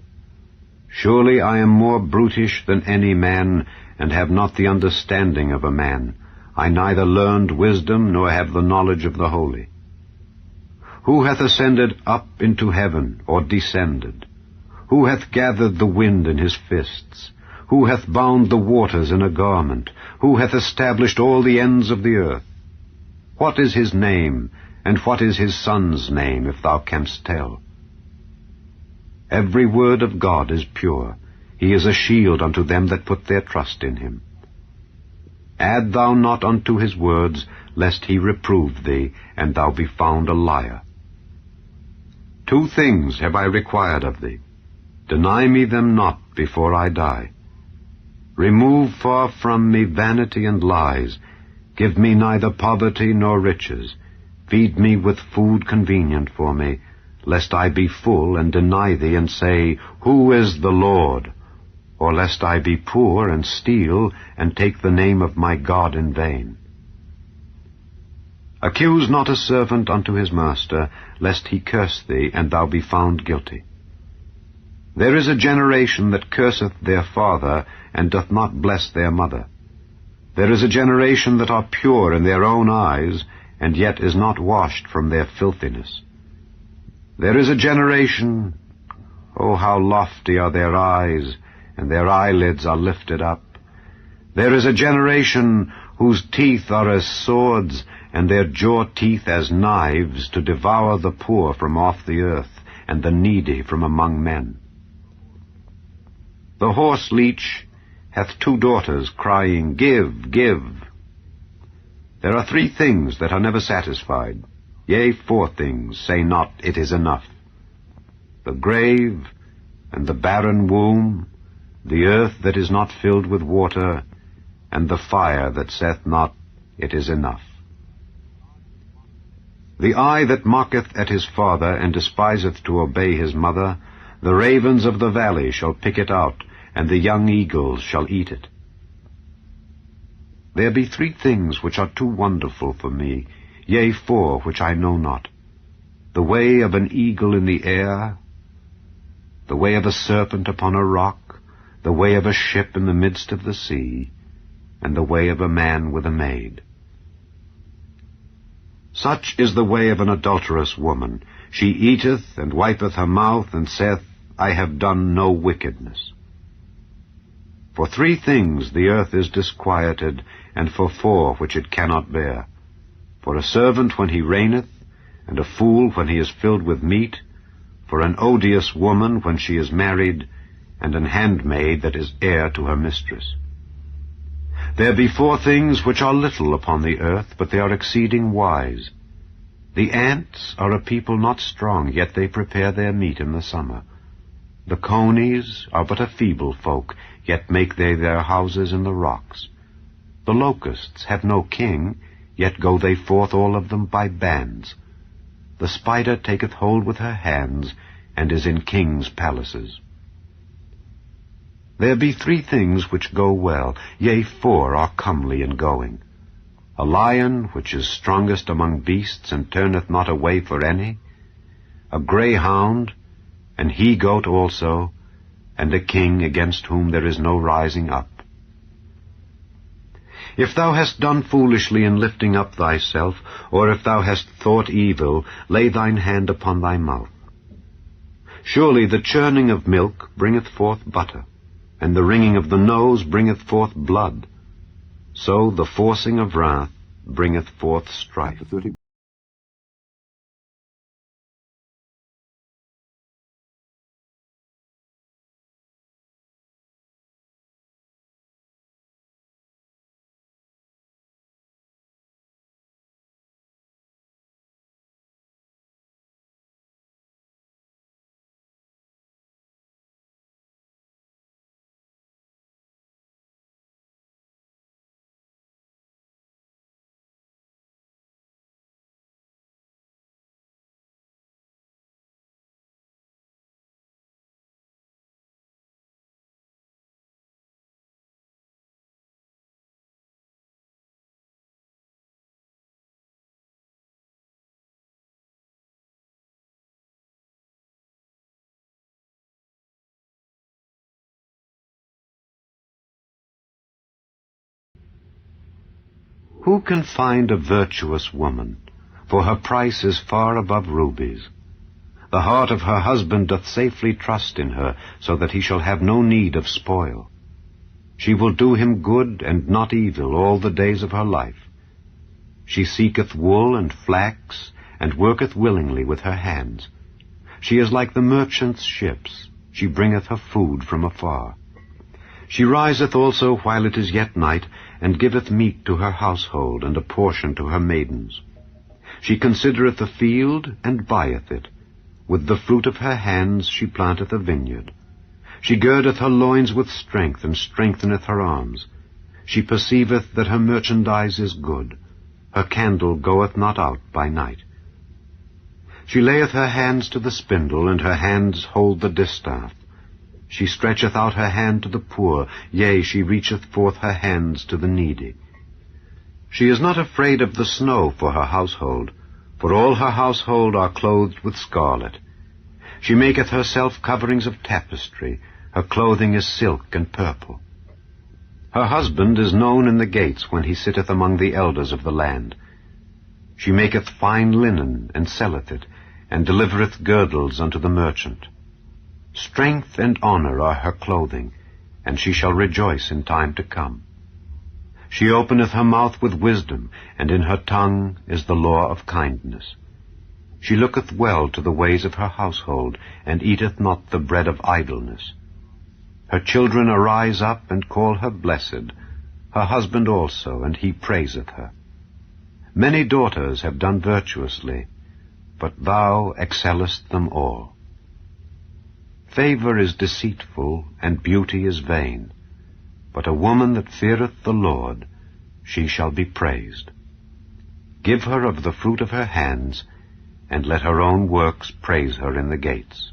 Surely I am more brutish than any man, and have not the understanding of a man. I neither learned wisdom, nor have the knowledge of the holy. Who hath ascended up into heaven, or descended? Who hath gathered the wind in his fists? Who hath bound the waters in a garment? Who hath established all the ends of the earth? What is his name, and what is his son's name, if thou canst tell? Every word of God is pure. He is a shield unto them that put their trust in him. Add thou not unto his words, lest he reprove thee, and thou be found a liar. 2 things have I required of thee. Deny me them not before I die. Remove far from me vanity and lies. Give me neither poverty nor riches. Feed me with food convenient for me, lest I be full and deny thee and say, Who is the Lord? Or lest I be poor and steal and take the name of my God in vain. Accuse not a servant unto his master, lest he curse thee, and thou be found guilty. There is a generation that curseth their father, and doth not bless their mother. There is a generation that are pure in their own eyes, and yet is not washed from their filthiness. There is a generation, oh, how lofty are their eyes, and their eyelids are lifted up. There is a generation whose teeth are as swords, and their jaw teeth as knives, to devour the poor from off the earth, and the needy from among men. The horse leech hath 2 daughters, crying, Give, give. There are 3 things that are never satisfied, yea, 4 things, say not, It is enough. The grave, and the barren womb, the earth that is not filled with water, and the fire that saith not, It is enough. The eye that mocketh at his father, and despiseth to obey his mother, the ravens of the valley shall pick it out, and the young eagles shall eat it. There be 3 things which are too wonderful for me, yea, 4 which I know not. The way of an eagle in the air, the way of a serpent upon a rock, the way of a ship in the midst of the sea, and the way of a man with a maid. Such is the way of an adulterous woman. She eateth, and wipeth her mouth, and saith, I have done no wickedness. For 3 things the earth is disquieted, and for 4 which it cannot bear. For a servant when he reigneth, and a fool when he is filled with meat, for an odious woman when she is married, and an handmaid that is heir to her mistress. There be 4 things which are little upon the earth, but they are exceeding wise. The ants are a people not strong, yet they prepare their meat in the summer. The conies are but a feeble folk, yet make they their houses in the rocks. The locusts have no king, yet go they forth all of them by bands. The spider taketh hold with her hands, and is in kings' palaces. There be 3 things which go well, yea, 4 are comely in going. A lion which is strongest among beasts, and turneth not away for any, a greyhound, an he-goat also, and a king against whom there is no rising up. If thou hast done foolishly in lifting up thyself, or if thou hast thought evil, lay thine hand upon thy mouth. Surely the churning of milk bringeth forth butter, and the wringing of the nose bringeth forth blood. So the forcing of wrath bringeth forth strife. Who can find a virtuous woman? For her price is far above rubies. The heart of her husband doth safely trust in her, so that he shall have no need of spoil. She will do him good and not evil all the days of her life. She seeketh wool and flax, and worketh willingly with her hands. She is like the merchant's ships. She bringeth her food from afar. She riseth also while it is yet night, and giveth meat to her household, and a portion to her maidens. She considereth the field, and buyeth it. With the fruit of her hands she planteth a vineyard. She girdeth her loins with strength, and strengtheneth her arms. She perceiveth that her merchandise is good. Her candle goeth not out by night. She layeth her hands to the spindle, and her hands hold the distaff. She stretcheth out her hand to the poor, yea, she reacheth forth her hands to the needy. She is not afraid of the snow for her household, for all her household are clothed with scarlet. She maketh herself coverings of tapestry, her clothing is silk and purple. Her husband is known in the gates when he sitteth among the elders of the land. She maketh fine linen, and selleth it, and delivereth girdles unto the merchant. Strength and honor are her clothing, and she shall rejoice in time to come. She openeth her mouth with wisdom, and in her tongue is the law of kindness. She looketh well to the ways of her household, and eateth not the bread of idleness. Her children arise up and call her blessed, her husband also, and he praiseth her. Many daughters have done virtuously, but thou excellest them all. Favor is deceitful, and beauty is vain, but a woman that feareth the Lord, she shall be praised. Give her of the fruit of her hands, and let her own works praise her in the gates.